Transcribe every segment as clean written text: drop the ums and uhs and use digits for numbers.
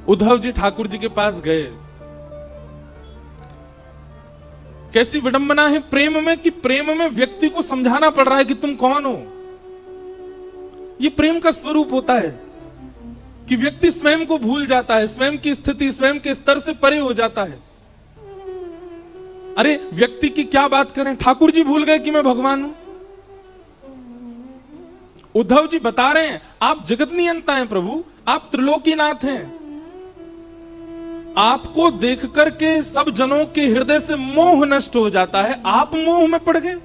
उद्धव जी ठाकुर जी के पास गए। कैसी विडंबना है प्रेम में कि प्रेम में व्यक्ति को समझाना पड़ रहा है कि तुम कौन हो। ये प्रेम का स्वरूप होता है कि व्यक्ति स्वयं को भूल जाता है, स्वयं की स्थिति, स्वयं के स्तर से परे हो जाता है। अरे व्यक्ति की क्या बात करें, ठाकुर जी भूल गए कि मैं भगवान हूं। उद्धव जी बता रहे हैं आप जगत नियंता हैं प्रभु, आप त्रिलोकीनाथ हैं। आपको देख करके सब जनों के हृदय से मोह नष्ट हो जाता है, आप मोह में पड़ गए।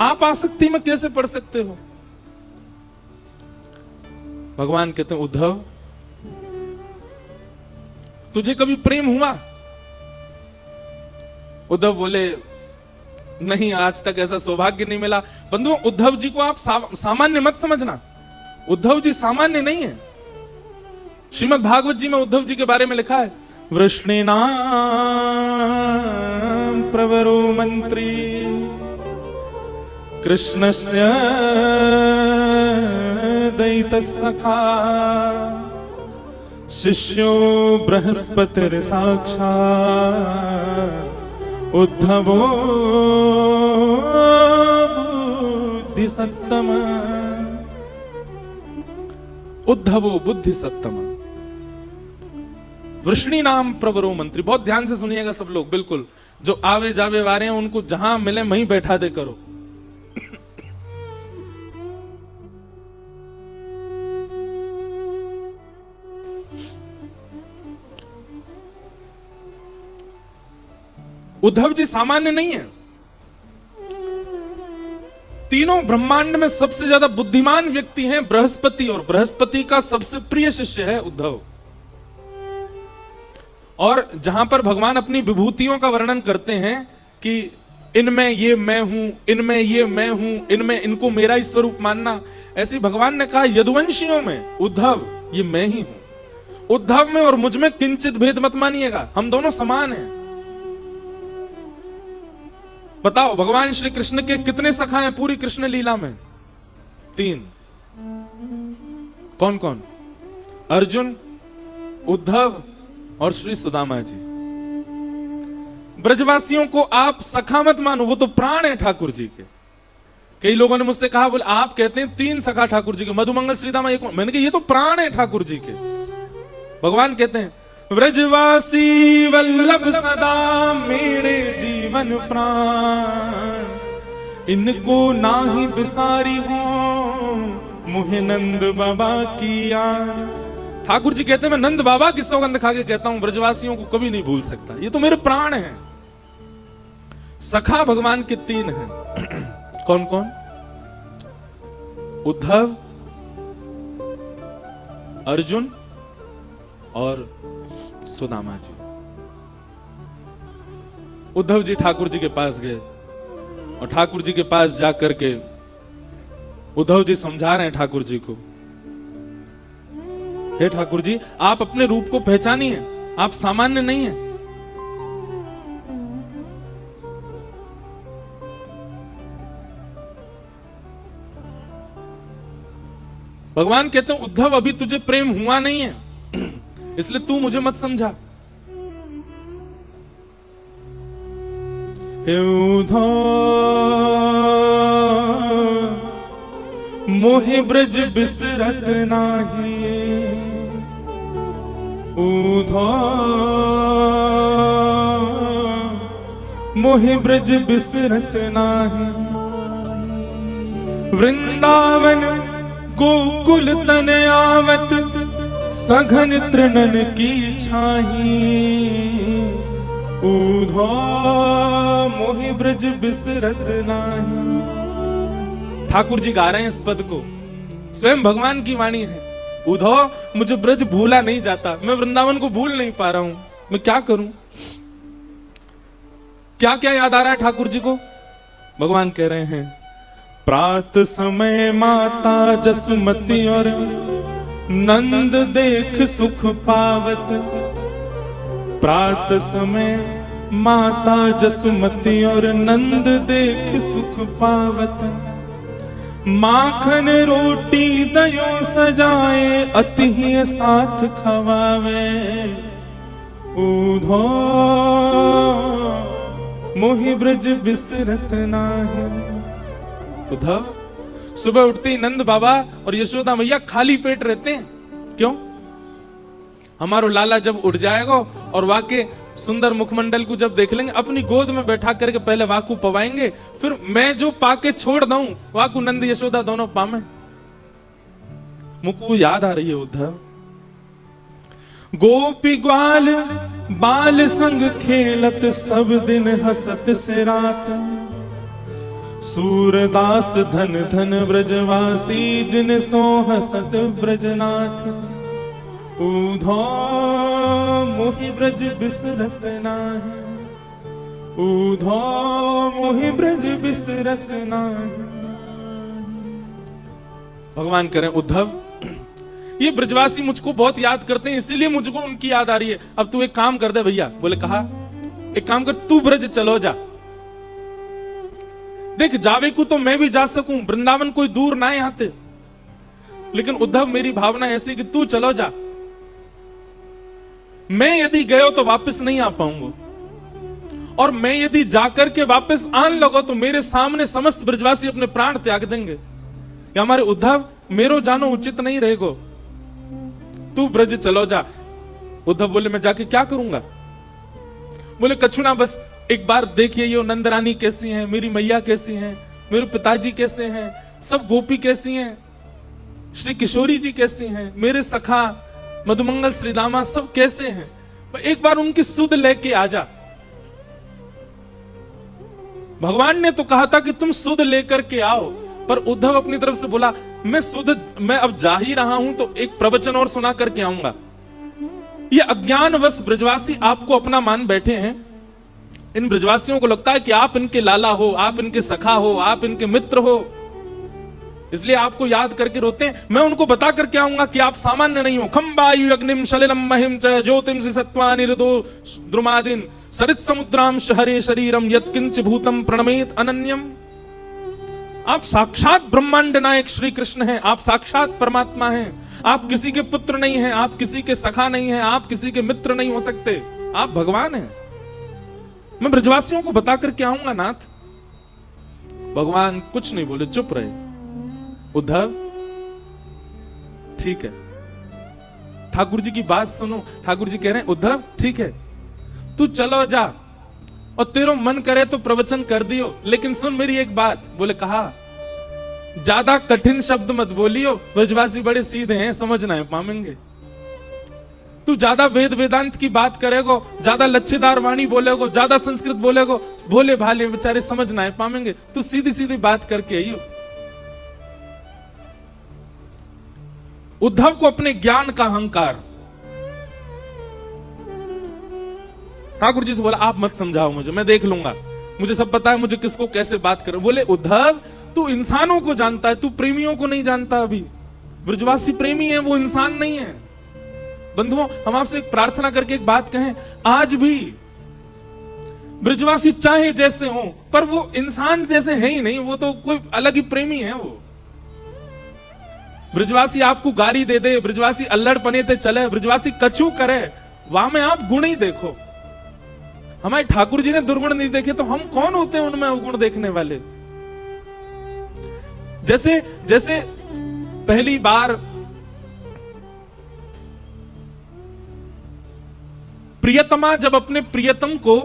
आप आसक्ति में कैसे पड़ सकते हो। भगवान कहते हैं उद्धव तुझे कभी प्रेम हुआ। उद्धव बोले नहीं, आज तक ऐसा सौभाग्य नहीं मिला। बंधुओं उद्धव जी को आप सामान्य मत समझना, उद्धव जी सामान्य नहीं है। श्रीमद् भागवत जी में उद्धव जी के बारे में लिखा है वृष्णीनां प्रवरो मंत्री कृष्णस्य दैतसखा शिष्यो बृहस्पतिर साक्षात् उद्धवो बुद्धि सत्तम। उद्धवो बुद्धि सत्तम वृष्णी नाम प्रवरो मंत्री। बहुत ध्यान से सुनिएगा सब लोग, बिल्कुल जो आवे जावे वारे हैं उनको जहां मिले वहीं बैठा दे करो। उद्धव जी सामान्य नहीं है। तीनों ब्रह्मांड में सबसे ज्यादा बुद्धिमान व्यक्ति हैं बृहस्पति, और बृहस्पति का सबसे प्रिय शिष्य है उद्धव। और जहां पर भगवान अपनी विभूतियों का वर्णन करते हैं कि इनमें ये मैं हूं, इनमें ये मैं हूं, इनमें इनको मेरा ही स्वरूप मानना, ऐसे भगवान ने कहा यदुवंशियों में उद्धव ये मैं ही हूं। उद्धव में और मुझ में किंचित भेद मत मानिएगा, हम दोनों समान हैं। बताओ भगवान श्री कृष्ण के कितने सखा हैं पूरी कृष्ण लीला में? 3। कौन कौन? अर्जुन, उद्धव और श्री सुदामा जी। ब्रजवासियों को आप सखा मत मानो, वो तो प्राण है ठाकुर जी के। कई लोगों ने मुझसे कहा बोले आप कहते हैं 3 सखा ठाकुर जी के, मधुमंगल श्रीदामा एक। मैंने कहा ये तो प्राण है ठाकुर जी के। भगवान कहते हैं ब्रजवासी वल्लभ सदा मेरे जीवन प्राण, इनको नाही बिसारी हो मुहे नंद बाबा की याद। ठाकुर जी कहते हैं मैं नंद बाबा की सौगंध खा के कहता हूं ब्रजवासियों को कभी नहीं भूल सकता, ये तो मेरे प्राण हैं। सखा भगवान के 3 हैं। कौन कौन? उद्धव, अर्जुन और सुदामा जी। उद्धव जी ठाकुर जी के पास गए और ठाकुर जी के पास जाकर के उद्धव जी समझा रहे हैं ठाकुर जी को, हे ठाकुर जी आप अपने रूप को पहचानिए, आप सामान्य नहीं हैं। भगवान कहते हैं उद्धव अभी तुझे प्रेम हुआ नहीं है, इसलिए तू मुझे मत समझा। हे उद्धव मोहि ब्रज बिसरत नाही, उद्धव मोहि ब्रज बिसरत नाही। वृंदावन गोकुल तन आवत सघन तृणन की छाही, उद्धव मोहि ब्रज बिसरत नाही। ठाकुर जी गा रहे हैं इस पद को, स्वयं भगवान की वाणी है। उद्धव मुझे ब्रज भूला नहीं जाता, मैं वृंदावन को भूल नहीं पा रहा हूं, मैं क्या करूं? क्या क्या याद आ रहा है ठाकुर जी को? भगवान कह रहे हैं प्रात समय माता जसमती और नंद देख सुख पावत। प्रात समय माता जसमती और नंद देख सुख पावत। माखन रोटी दयो सजाए अति ही साथ खवावे ऊधो मोहि ब्रज बिसरत नाही। उद्धव, सुबह उठते ही नंद बाबा और यशोदा मैया खाली पेट रहते हैं। क्यों? हमारो लाला जब उठ जाएगा और वाके सुंदर मुखमंडल को जब देख लेंगे, अपनी गोद में बैठा करके पहले वाकू पवाएंगे, फिर मैं जो पाके छोड़ दूं वाकू नंद यशोदा दोनों पामे। मुझको याद आ रही है उद्धव, गोपी ग्वाल बाल संग खेलत सब दिन हसत से रात, सूरदास धन धन ब्रजवासी जिन सो हसत ब्रजनाथ, ऊधो मोहि ब्रज बिसरत नाही, ऊधो मोहि ब्रज बिसरत नाही। भगवान करें उद्धव, ये ब्रजवासी मुझको बहुत याद करते हैं, इसीलिए मुझको उनकी याद आ रही है। अब तू एक काम कर दे भैया। बोले कहा, एक काम कर, तू ब्रज चलो जा। देख जावे को तो मैं भी जा सकूं, वृंदावन कोई दूर ना है यहां से, लेकिन उद्धव मेरी भावना ऐसी कि तू चलो जा। मैं यदि गयो तो वापस नहीं आ पाऊंगा, और मैं यदि जाकर के वापस आने लगो तो मेरे सामने समस्त ब्रजवासी अपने प्राण त्याग देंगे। या हमारे उद्धव, मेरो जानो उचित नहीं रहेगो, तू ब्रज चलो जा। उद्धव बोले मैं जाके क्या करूंगा? बोले कछु ना, बस एक बार देखिए ये नंदरानी कैसी हैं, मेरी मैया कैसी हैं, मेरे पिताजी कैसे हैं, सब गोपी कैसी हैं, श्री किशोरी जी कैसी हैं, मेरे सखा मधुमंगल श्रीदामा सब कैसे हैं, एक बार उनकी सुध लेके आ जा। भगवान ने तो कहा था कि तुम सुध लेकर के आओ, पर उद्धव अपनी तरफ से बोला मैं अब जा ही रहा हूं तो एक प्रवचन और सुना करके आऊंगा। ये अज्ञानवश ब्रजवासी आपको अपना मान बैठे हैं। इन ब्रजवासियों को लगता है कि आप इनके लाला हो, आप इनके सखा हो, आप इनके मित्र हो, इसलिए आपको याद करके रोते हैं। मैं उनको बता करके आऊंगा कि आप सामान्य नहीं हो। खंबायु अग्निम शलिलम महिम च ज्योतिम सत्वा निरदो द्रुमादिन सरित समुद्राम हरे शरीरम यत्किंच भूतम प्रणमेत अनन्यम। आप साक्षात ब्रह्मांड नायक श्री कृष्ण हैं, आप साक्षात परमात्मा हैं। आप किसी के पुत्र नहीं हैं, आप किसी के सखा नहीं हैं, आप किसी के मित्र नहीं हो सकते, आप भगवान हैं। मैं ब्रजवासियों को बता करके आऊंगा नाथ। भगवान कुछ नहीं बोले, चुप रहे। उद्धव ठीक है, ठाकुर जी की बात सुनो। ठाकुर जी कह रहे हैं उद्धव ठीक है, तू चलो जा, और तेरो मन करे तो प्रवचन कर दियो, लेकिन सुन मेरी एक बात। बोले कहा, ज्यादा कठिन शब्द मत बोलियो, ब्रजवासी बड़े सीधे हैं, समझना है पामेंगे। तू ज्यादा वेद वेदांत की बात करेगो, ज्यादा लच्छेदार वाणी बोलेगो, ज्यादा संस्कृत बोलेगो, भोले भाले बेचारे समझना है पामेंगे। तू सीधी सीधी बात करके आइयो। उद्धव को अपने ज्ञान का अहंकार। ठाकुर जी से बोला आप मत समझाओ मुझे, मैं देख लूंगा, मुझे सब पता है, मुझे किसको कैसे बात करो। बोले उद्धव तू इंसानों को जानता है, तू प्रेमियों को नहीं जानता। अभी ब्रजवासी प्रेमी है, वो इंसान नहीं है। बंधुओं, हम आपसे एक प्रार्थना करके एक बात कहें, आज भी ब्रजवासी चाहे जैसे हो, पर वो इंसान जैसे है ही नहीं, वो तो कोई अलग ही प्रेमी है। वो ब्रजवासी आपको गाली दे दे, ब्रजवासी अल्लड़ पने ते चले, ब्रजवासी कछु करे, वहां में आप गुण ही देखो। हमारे ठाकुर जी ने दुर्गुण नहीं देखे तो हम कौन होते हैं उनमें अवगुण देखने वाले। जैसे जैसे पहली बार प्रियतमा जब अपने प्रियतम को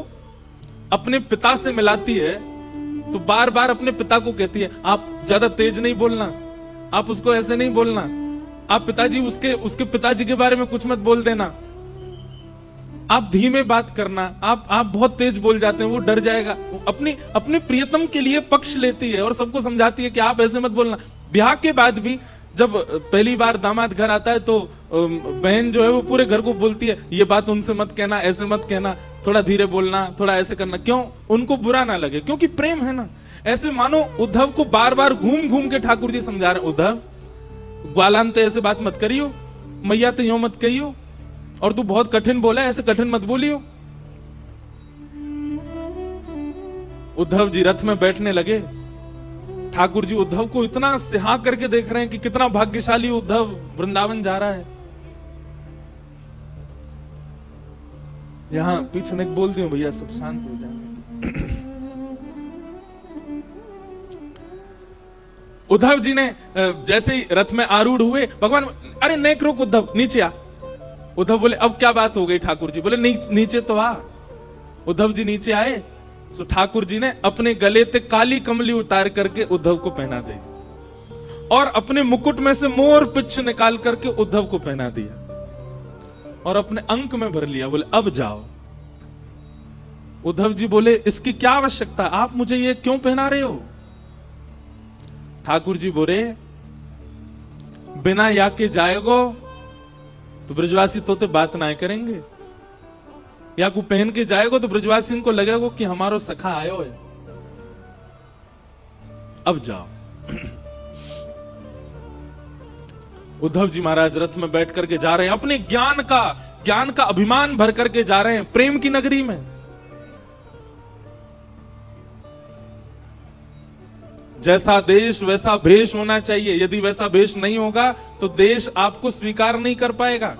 अपने पिता से मिलाती है तो बार बार अपने पिता को कहती है आप ज्यादा तेज नहीं बोलना, आप उसको ऐसे नहीं बोलना, आप पिताजी उसके पिताजी के बारे में कुछ मत बोल देना, आप धीमे बात करना, आप बहुत तेज बोल जाते हैं, वो डर जाएगा। अपने प्रियतम के लिए पक्ष लेती है और सबको समझाती है कि आप ऐसे मत बोलना। ब्याह के बाद भी जब पहली बार दामाद घर आता है तो बहन जो है वो पूरे घर को बोलती है ये बात उनसे मत कहना, ऐसे मत कहना, थोड़ा धीरे बोलना, थोड़ा ऐसे करना। क्यों? उनको बुरा ना लगे, क्योंकि प्रेम है ना। ऐसे मानो उद्धव को बार बार घूम घूम के ठाकुर जी समझा रहे, उद्धव ग्वालान तो ऐसे बात मत करियो, मैया तो यो मत कहियो, और तू बहुत कठिन बोला, ऐसे कठिन मत बोलियो। उद्धव जी रथ में बैठने लगे, ठाकुर जी उद्धव को इतना सिहा करके देख रहे हैं कि कितना भाग्यशाली उद्धव वृंदावन जा रहा है। यहां पीछे नहीं बोल दियो भैया, सब शांत हो जाए। उद्धव जी ने जैसे ही रथ में आरूढ़ हुए, भगवान अरे नेक रोक उद्धव, नीचे आ। उद्धव बोले अब क्या बात हो गई ठाकुर जी? बोले नीचे तो आ। उद्धव जी नीचे आए तो ठाकुर जी ने अपने गले से काली कमली उतार करके उद्धव को पहना दी और अपने मुकुट में से मोर पिच्छ निकाल करके उद्धव को पहना दिया और अपने अंक में भर लिया। बोले अब जाओ। उद्धव जी बोले इसकी क्या आवश्यकता, आप मुझे ये क्यों पहना रहे हो? ठाकुर जी बोले बिना या के जाएगो तो ब्रजवासी तोते बात ना करेंगे, या को पहन के जाएगो तो ब्रजवासी को लगेगा कि हमारो सखा आयो है। अब जाओ। उद्धव जी महाराज रथ में बैठ करके जा रहे हैं, अपने ज्ञान का अभिमान भर करके जा रहे हैं प्रेम की नगरी में। जैसा देश वैसा भेष होना चाहिए, यदि वैसा भेष नहीं होगा तो देश आपको स्वीकार नहीं कर पाएगा।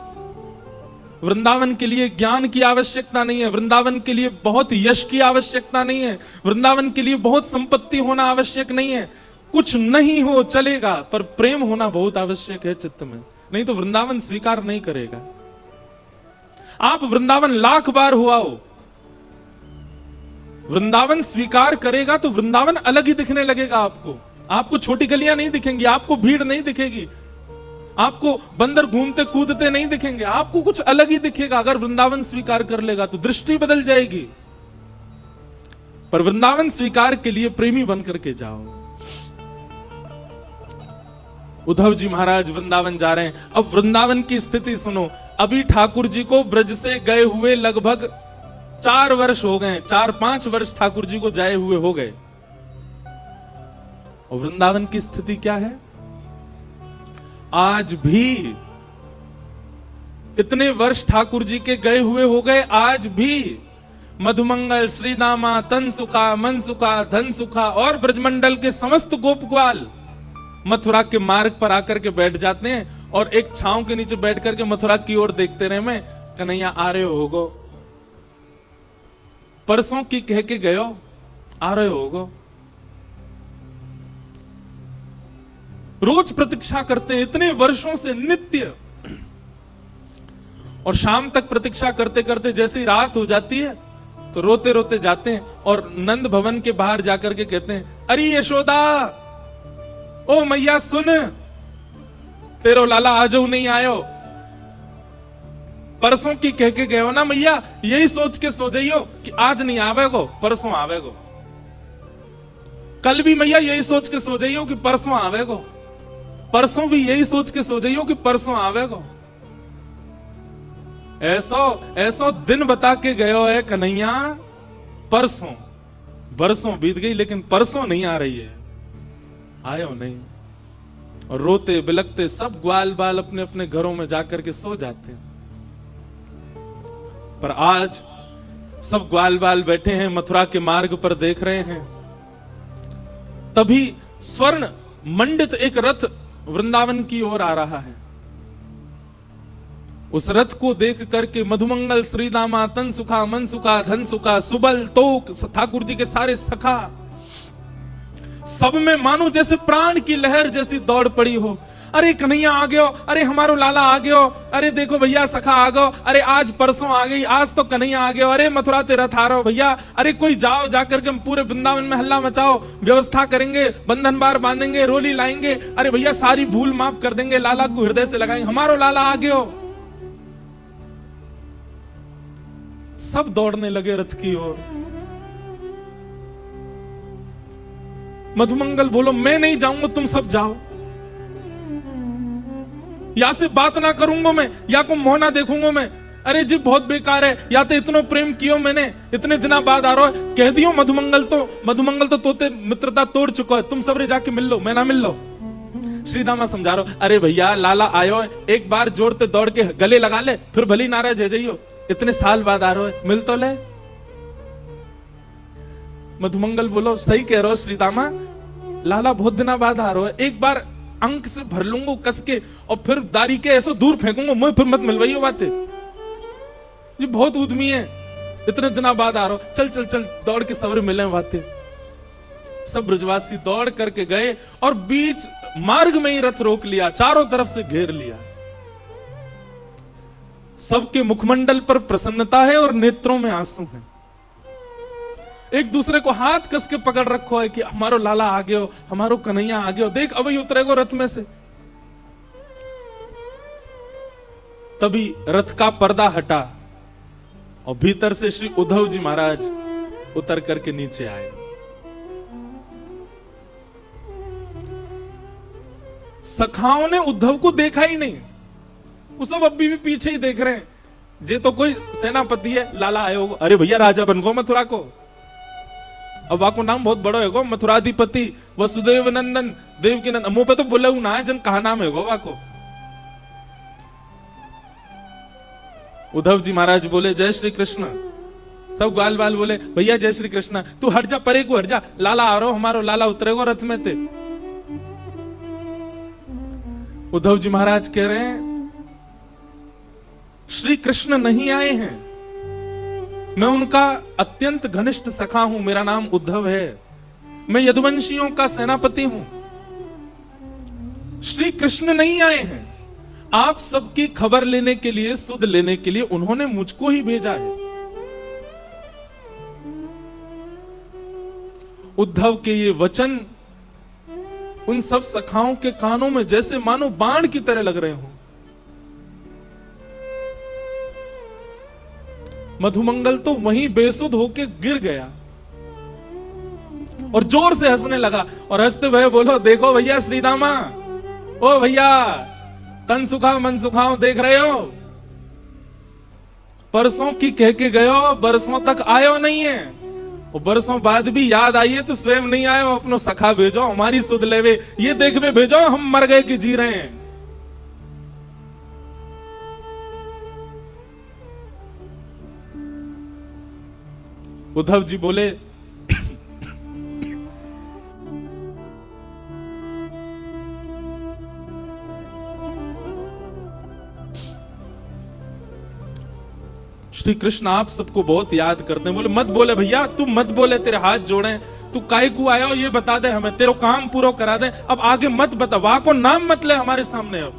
वृंदावन के लिए ज्ञान की आवश्यकता नहीं है, वृंदावन के लिए बहुत यश की आवश्यकता नहीं है, वृंदावन के लिए बहुत संपत्ति होना आवश्यक नहीं है। कुछ नहीं हो चलेगा, पर प्रेम होना बहुत आवश्यक है चित्त में, नहीं तो वृंदावन स्वीकार नहीं करेगा। आप वृंदावन लाख बार हुआ हो, वृंदावन स्वीकार करेगा तो वृंदावन अलग ही दिखने लगेगा आपको। आपको छोटी गलियां नहीं दिखेंगी, आपको भीड़ नहीं दिखेगी, आपको बंदर घूमते कूदते नहीं दिखेंगे, आपको कुछ अलग ही दिखेगा। अगर वृंदावन स्वीकार कर लेगा तो दृष्टि बदल जाएगी। पर वृंदावन स्वीकार के लिए प्रेमी बन करके जाओ। उद्धव जी महाराज वृंदावन जा रहे हैं। अब वृंदावन की स्थिति सुनो। अभी ठाकुर जी को ब्रज से गए हुए लगभग 4 वर्ष हो गए, 4-5 वर्ष ठाकुर जी को जाए हुए हो गए। और वृंदावन की स्थिति क्या है? आज भी इतने वर्ष ठाकुर जी के गए हुए हो गए, आज भी मधुमंगल, श्रीदामा, तनसुखा, मनसुखा, धनसुखा और ब्रजमंडल के समस्त गोप ग्वाल मथुरा के मार्ग पर आकर के बैठ जाते हैं और एक छांव के नीचे बैठ करके मथुरा की ओर देखते रहे। मैं कन्हैया आ रहे होगो, परसों की कह के गयो, आ रहे होगो। रोज प्रतीक्षा करते हैं इतने वर्षों से नित्य, और शाम तक प्रतीक्षा करते करते जैसे ही रात हो जाती है तो रोते रोते जाते हैं और नंद भवन के बाहर जाकर के कहते हैं अरे यशोदा, ओ मैया सुन, तेरो लाला आजो नहीं आयो। परसों की कह के गए हो ना मैया, यही सोच के सो जाइयो कि आज नहीं आवेगो, परसों आवेगो। कल भी मैया यही सोच के सो जाइयो कि परसों आवेगो, परसों भी यही सोच के सो जाइयो कि परसों आवेगो। ऐसो दिन बता के गयो है कन्हैया, परसों बरसों बीत गई लेकिन परसों नहीं आ रही है, आयो नहीं। और रोते बिलकते सब ग्वाल बाल अपने अपने घरों में जाकर के सो जाते हैं। पर आज सब ग्वाल बाल बैठे हैं मथुरा के मार्ग पर देख रहे हैं। तभी स्वर्ण मंडित एक रथ वृंदावन की ओर आ रहा है। उस रथ को देख करके मधुमंगल, श्रीदामा, तनसुखा, मनसुखा, धनसुखा, सुबल, तोक, ठाकुर जी के सारे सखा, सब में मानो जैसे प्राण की लहर जैसी दौड़ पड़ी हो। अरे कन्हैया आ गयो, अरे हमारो लाला आ गयो, अरे देखो भैया सखा आ गयो, अरे आज परसों आ गई, आज तो कन्हैया आ गयो, अरे मथुरा ते रथ आ रहा हो भैया, अरे कोई जाओ, जाकर के पूरे वृंदावन में हल्ला मचाओ, व्यवस्था करेंगे, बंधन बार बांधेंगे, रोली लाएंगे, अरे भैया सारी भूल माफ कर देंगे, लाला को हृदय से लगाएंगे, हमारो लाला आ गयो। सब दौड़ने लगे रथ की ओर। मधुमंगल बोलो मैं नहीं जाऊंगा, तुम सब जाओ, या से बात ना करूंगा मैं, या को मोहना देखूंगा मैं। अरे जी बहुत बेकार है, या तो इतना प्रेम कियो मैंने, इतने दिना बाद आ रहा है, कह दियो मधुमंगल तो तोते मित्रता तोड़ चुका है, तुम सब रे जाके मिल लो, मैं ना मिल लो। श्रीदामा समझा रहा, अरे भैया लाला आयो, एक बार जोड़ते दौड़ के गले लगा ले, फिर भली नाराज है जाइयो, इतने साल बाद आ रहा है, मिल तो ले। मधुमंगल बोलो सही कह रहे हो श्रीदामा, लाला बहुत दिनों बाद आ रहा है, एक बार अंक से भर लूंगा कस के और फिर दारी के ऐसे दूर फेंकूंगा, मैं फिर मत मिलवाइयो बातें जी, बहुत उद्यमी है, इतने दिनों बाद आ रहा हूं, चल चल चल दौड़ के सवेरे मिले बातें। सब ब्रजवासी दौड़ करके गए और बीच मार्ग में ही रथ रोक लिया, चारों तरफ से घेर लिया। सबके मुखमंडल पर प्रसन्नता है और नेत्रों में आंसू हैं। एक दूसरे को हाथ कस के पकड़ रखो है कि हमारो लाला आ गयो, हमारो कन्हैया आ गयो, देख अब ही उतरेगो रथ में से। तभी रथ का पर्दा हटा और भीतर से श्री उद्धव जी महाराज उतर करके नीचे आए। सखाओं ने उद्धव को देखा ही नहीं, वो सब अभी भी पीछे ही देख रहे हैं। जे तो कोई सेनापति है, लाला आयो, अरे भैया राजा बन गो मथुरा को, अब वाको नाम बहुत बड़ो है गो, मथुराधिपति वसुदेव नंदन देवकी नंदन, मुंह पे तो बोले ना है जन कहा नाम है गो वाको। उद्धव जी महाराज बोले जय श्री कृष्ण। सब ग्वाल बाल बोले भैया जय श्री कृष्ण, तू हट जा, परे को हट जा, लाला आ रहा हो, हमारो लाला उतरेगो रथ में थे। उद्धव जी महाराज कह रहे हैं श्री कृष्ण नहीं आए हैं, मैं उनका अत्यंत घनिष्ठ सखा हूं, मेरा नाम उद्धव है, मैं यदुवंशियों का सेनापति हूं। श्री कृष्ण नहीं आए हैं, आप सबकी खबर लेने के लिए, सुध लेने के लिए उन्होंने मुझको ही भेजा है। उद्धव के ये वचन उन सब सखाओं के कानों में जैसे मानो बाण की तरह लग रहे हो। मधुमंगल तो वहीं बेसुध होके गिर गया और जोर से हंसने लगा और हंसते हुए बोलो देखो भैया श्रीदामा, ओ भैया तन सुखाओ मन सुखाओ, देख रहे हो परसों की कह के गयो, बरसों तक आयो नहीं है, और बरसों बाद भी याद आई है तो स्वयं नहीं आयो, अपनो सखा भेजो, हमारी सुध लेवे, ये देखवे भेजो हम मर गए कि जी रहे हैं। उद्धव जी बोले श्री कृष्ण आप सबको बहुत याद करते हैं। बोले मत बोले भैया, तू मत बोले, तेरे हाथ जोड़े, तू काय को आया हो ये बता दे हमें, तेरा काम पूरा करा दे, अब आगे मत बता, वाह को नाम मत ले हमारे सामने। अब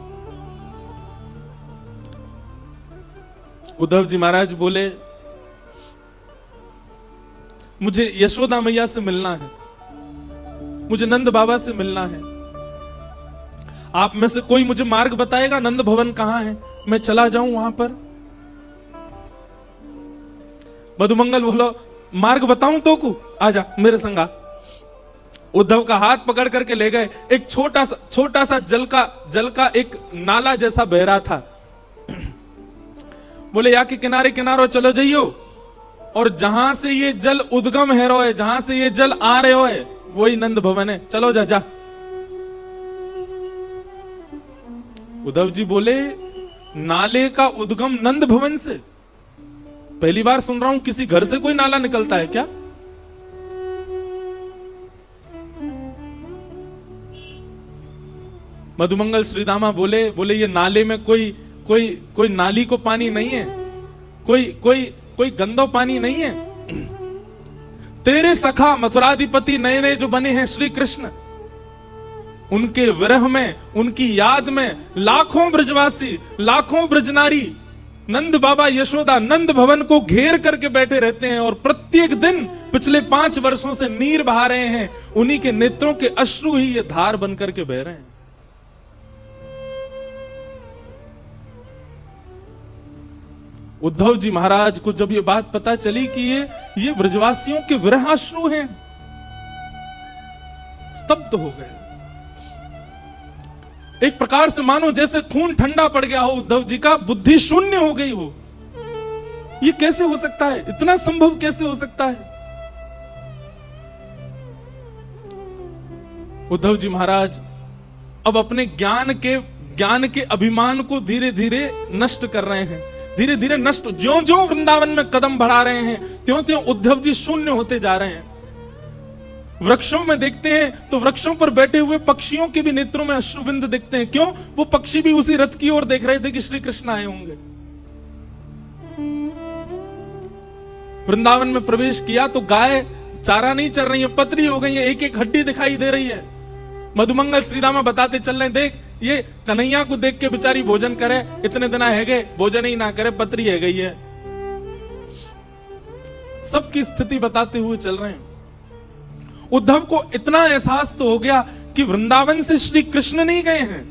उद्धव जी महाराज बोले मुझे यशोदा मैया से मिलना है, मुझे नंद बाबा से मिलना है, आप में से कोई मुझे मार्ग बताएगा, नंद भवन कहां है, मैं चला जाऊं वहां पर। मधुमंगल बोलो मार्ग बताऊं तो को, आजा मेरे संगा। उद्धव का हाथ पकड़ करके ले गए, एक छोटा सा जल का एक नाला जैसा बह रहा था। बोले या के किनारे किनारो चलो जाइयो, और जहां से ये जल उद्गम है रो है, जहां से ये जल आ रहे हो है, वही नंद भवन है, चलो जा जा। उद्धव जी बोले नाले का उद्गम नंद भवन से? पहली बार सुन रहा हूं किसी घर से कोई नाला निकलता है क्या? मधुमंगल श्रीदामा बोले ये नाले में कोई नाली को पानी नहीं है, कोई गंदो पानी नहीं है। तेरे सखा मथुराधिपति नए नए जो बने हैं श्री कृष्ण, उनके विरह में, उनकी याद में लाखों ब्रजवासी, लाखों ब्रजनारी नंद बाबा यशोदा नंद भवन को घेर करके बैठे रहते हैं, और प्रत्येक दिन पिछले 5 वर्षों से नीर बहा रहे हैं, उन्हीं के नेत्रों के अश्रु ही ये धार बनकर के बह रहे हैं। उद्धव जी महाराज को जब ये बात पता चली कि ये ब्रजवासियों के विरहाश्रु हैं, स्तब्ध हो गए। एक प्रकार से मानो जैसे खून ठंडा पड़ गया हो उद्धव जी का, बुद्धि शून्य हो गई हो। ये कैसे हो सकता है, इतना संभव कैसे हो सकता है? उद्धव जी महाराज अब अपने ज्ञान के अभिमान को धीरे धीरे नष्ट कर रहे हैं, धीरे धीरे नष्ट, ज्यों ज्यों वृंदावन में कदम बढ़ा रहे हैं, त्यों त्यों उद्धव जी शून्य होते जा रहे हैं। वृक्षों में देखते हैं तो वृक्षों पर बैठे हुए पक्षियों के भी नेत्रों में अश्रुबिंद दिखते हैं। क्यों? वो पक्षी भी उसी रथ की ओर देख रहे थे कि श्री कृष्ण आए होंगे। वृंदावन में प्रवेश किया तो गाय चारा नहीं चल रही है, पतरी हो गई है, एक एक हड्डी दिखाई दे रही है। मधुमंगल श्रीदामा बताते चल रहे, देख ये कन्हैया को देख के बेचारी भोजन करे, इतने दिन है गए भोजन ही ना करे, पतरी है गई है। सबकी स्थिति बताते हुए चल रहे हैं। उद्धव को इतना एहसास तो हो गया कि वृंदावन से श्री कृष्ण नहीं गए हैं,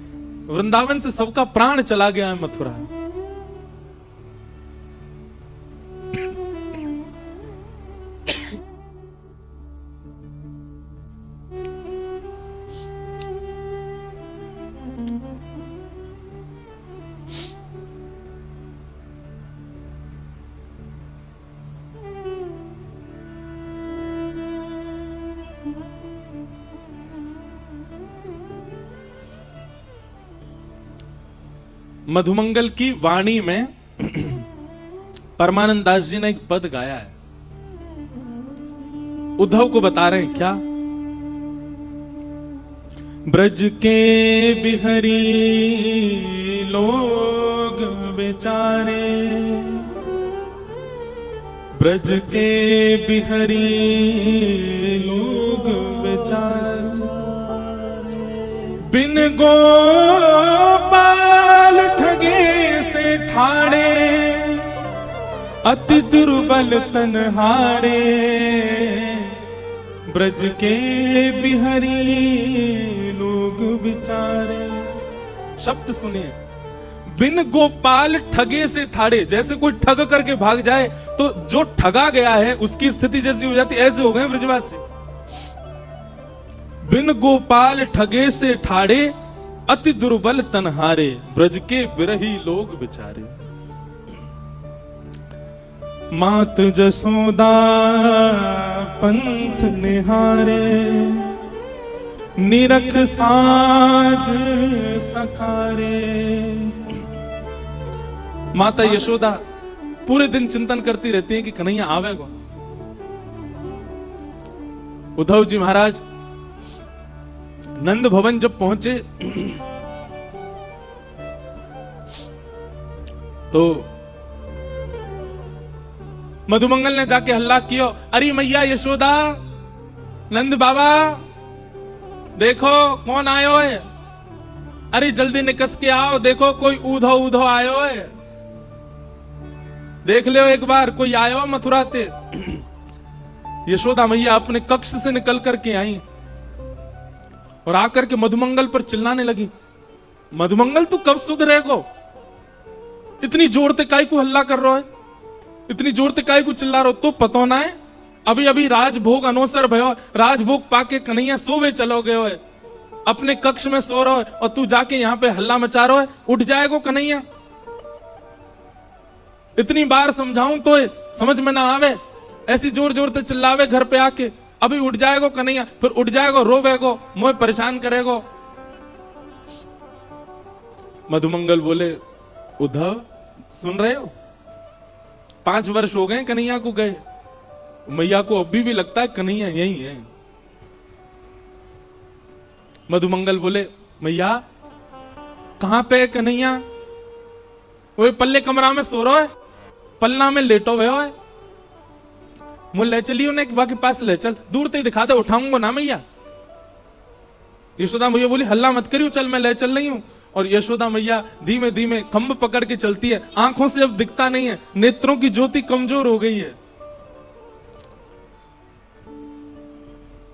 वृंदावन से सबका प्राण चला गया है मथुरा। मधुमंगल की वाणी में परमानंद दास जी ने एक पद गाया है, उद्धव को बता रहे हैं क्या? ब्रज के बिहरी लोग बेचारे, ब्रज के बिहरी लोग बेचारे, बिन गोपाल ठगे से ठाड़े, अति दुर्बल तनहारे, ब्रज के बिहरी लोग बेचारे। शब्द सुनिए, बिन गोपाल ठगे से ठाड़े। जैसे कोई ठग करके भाग जाए तो जो ठगा गया है उसकी स्थिति जैसी हो जाती, ऐसे हो गए ब्रजवासी। बिन गोपाल ठगे से ठाड़े, अति दुर्बल तनहारे, ब्रज के बिरही लोग बेचारे। मात जसोदा पंथ निहारे, निरख साज सखारे। माता यशोदा पूरे दिन चिंतन करती रहती है कि कन्हैया आवेगा। उद्धव जी महाराज नंद भवन जब पहुंचे तो मधुमंगल ने जाके हल्ला किया, अरे मैया यशोदा, नंद बाबा देखो कौन आयो है, अरे जल्दी निकस के आओ, देखो कोई ऊधो ऊधो आयो है, देख लो एक बार कोई आयो मथुरा ते। यशोदा मैया अपने कक्ष से निकल करके आई और आकर के मधुमंगल पर चिल्लाने लगी, मधुमंगल तू कब सुधरेगो? इतनी जोर से काय को हल्ला कर रहा है, इतनी जोर से काय को चिल्ला रहा हो? तो पतो ना है अभी अभी राजभोग अनोसर भयो, राजभोग पाके कन्हैया सोवे चलो गयो है, अपने कक्ष में सो रहा है और तू जाके यहाँ पे हल्ला मचा रहा है, उठ जाएगो कन्हैया? इतनी बार समझाऊं तो समझ में ना आवे, ऐसी जोर जोर से चिल्लावे घर पे आके, अभी उठ जाएगो कन्हैया, फिर उठ जाएगो रोवेगो, मुझे परेशान करेगो। मधुमंगल बोले, उद्धव सुन रहे हो, 5 वर्ष हो गए कन्हैया को गए, मैया को अभी भी लगता है कन्हैया यही है। मधुमंगल बोले, मैया कहां पे है कन्हैया? वो पल्ले कमरा में सो रहा है, पल्ला में लेटो हुए है, मुझे ले चलिए उन्हें के पास ले चल, दूर से दिखा दे, उठाऊंगा ना मैया। यशोदा मैया बोली, हल्ला मत करियो, चल मैं ले चल रही हूं। और यशोदा मैया धीमे धीमे खंभ पकड़ के चलती है, आंखों से अब दिखता नहीं है, नेत्रों की ज्योति कमजोर हो गई है।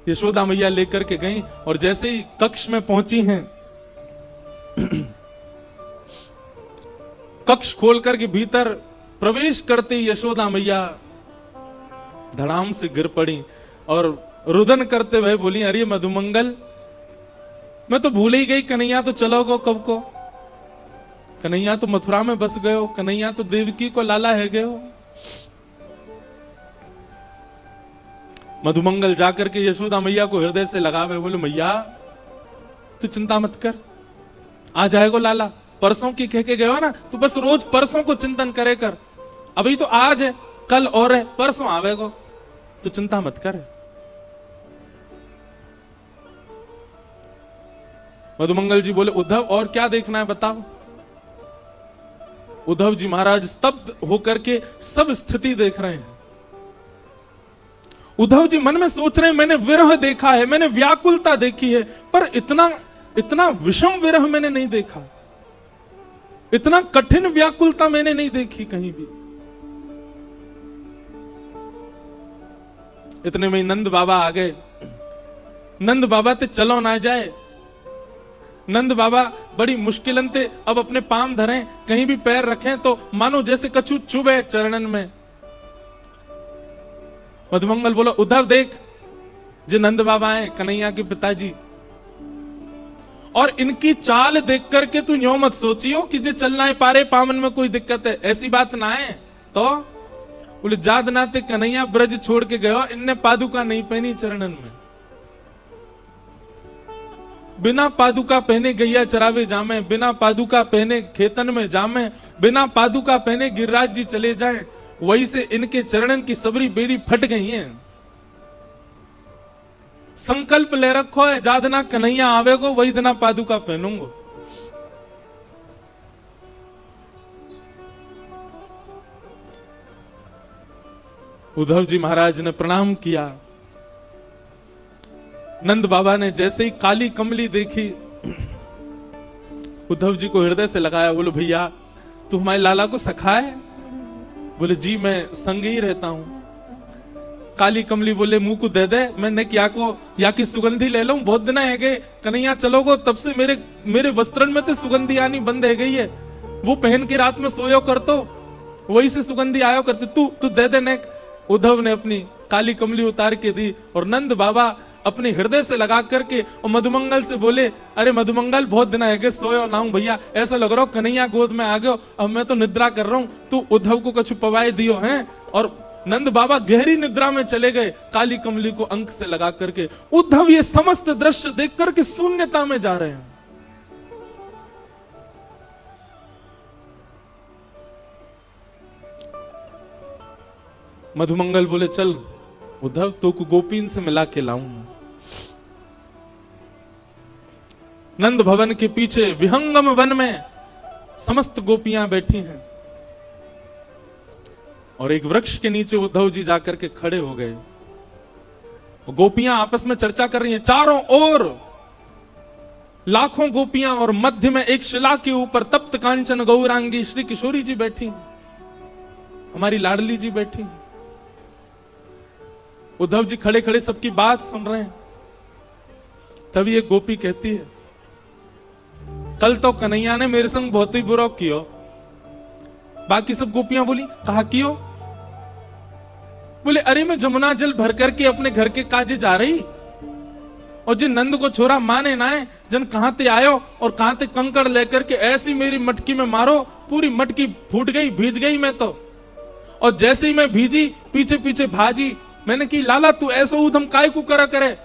यशोदा मैया लेकर के गई और जैसे ही कक्ष में पहुंची हैं, कक्ष खोल करके भीतर प्रवेश करते ही यशोदा मैया धड़ाम से गिर पड़ी और रुदन करते हुए बोली, अरे मधुमंगल, मैं तो भूल ही गई, कन्हैया तो चलोगो कब को, कन्हैया तो मथुरा में बस गए हो, कन्हैया तो देवकी को लाला है गए हो। मधुमंगल जाकर के यशोदा मैया को हृदय से लगावे, बोले, मैया तू चिंता मत कर, आ जाएगो लाला, परसों की कह के गए हो ना, तू बस रोज परसों को चिंतन करे कर, अभी तो आज है, कल और है, परसों आवेगो, तू चिंता मत कर। मधुमंगल जी बोले उद्धव और क्या देखना है बताओ। उद्धव जी महाराज स्तब्ध होकर के सब स्थिति देख रहे हैं। उद्धव जी मन में सोच रहे हैं मैंने विरह देखा है, मैंने व्याकुलता देखी है, पर इतना विषम विरह मैंने नहीं देखा, इतना कठिन व्याकुलता मैंने नहीं देखी कहीं भी। इतने में नंद बाबा आ गए। नंद बाबा ते चलो ना जाए। नंद बाबा बड़ी मुश्किलन ते अब अपने पांव धरें, कहीं भी पैर रखें तो मानो जैसे कछू चुभे चरणन में। मधुमंगल बोलो उद्धव देख, जो नंद बाबा है कन्हैया के पिताजी, और इनकी चाल देख करके तू यूं मत सोचियो कि जे चलना है पारे पावन में कोई दिक्कत है, ऐसी बात ना है। तो बोले जाद नाते कन्हैया ब्रज छोड़ के गयो, इनने पादुका नहीं पहनी चरणन में, बिना पादुका पहने गैया चरावे जामे, बिना पादुका पहने खेतन में जामे, बिना पादुका पहने गिरिराज जी चले जाए, वही से इनके चरणन की सबरी बेड़ी फट गई है। संकल्प ले रखो है जादना कन्हैया आवेगो वही दिना पादुका पहनूंगो। उद्धव जी महाराज ने प्रणाम किया। नंद बाबा ने जैसे ही काली कमली देखी, उद्धव जी को हृदय से लगाया। बोलो भैया तू हमारे लाला को सखा है? बोले जी मैं संग ही रहता हूं। काली कमली बोले मुंह को दे दे, मैं क्या को या की सुगंधी ले लूं, बहुत दिन है गए कन्हैया चलोगो तब से मेरे वस्त्रन में तो सुगंधी आनी बंद है गई है, वो पहन के रात में सोयो कर तो वही से सुगंधी आयो करते, तू दे दे नेक। उद्धव ने अपनी काली कमली उतार के दी और नंद बाबा अपने हृदय से लगा करके और मधुमंगल से बोले अरे मधुमंगल बहुत दिन है सोयो ना हूं भैया, ऐसा लग रहा हो कन्हैया गोद में आ गयो, अब मैं तो निद्रा कर रहा हूं, तू उद्धव को कछु पवाए दियो है। और नंद बाबा गहरी निद्रा में चले गए काली कमली को अंक से लगा करके। उद्धव ये समस्त दृश्य देख करके शून्यता में जा रहे हैं। मधुमंगल बोले चल उद्धव तो को गोपीन से मिला के लाऊंगा। नंद भवन के पीछे विहंगम वन में समस्त गोपियां बैठी हैं और एक वृक्ष के नीचे उद्धव जी जाकर के खड़े हो गए। गोपियां आपस में चर्चा कर रही हैं, चारों ओर लाखों गोपियां और मध्य में एक शिला के ऊपर तप्त कांचन गौरांगी श्री किशोरी जी बैठी, हमारी लाडली जी बैठी। उद्धव जी खड़े खड़े सबकी बात सुन रहे हैं। तभी एक गोपी कहती है कल तो कन्हैया ने मेरे संग बहुत ही बुरा किया। बाकी सब गोपियां बोली कहा कियो? बोले अरे मैं जमुना जल भर करके अपने घर के काजे जा रही और जिन नंद को छोरा माने ना है, जन कहां ते आयो और कहां ते कंकड़ लेकर के ऐसी मेरी मटकी में मारो, पूरी मटकी फूट गई, भीज गई मैं तो। और जैसे ही मैं भीजी पीछे पीछे भाजी, मैंने की लाला तू ऐसा उधम काय को करा करे?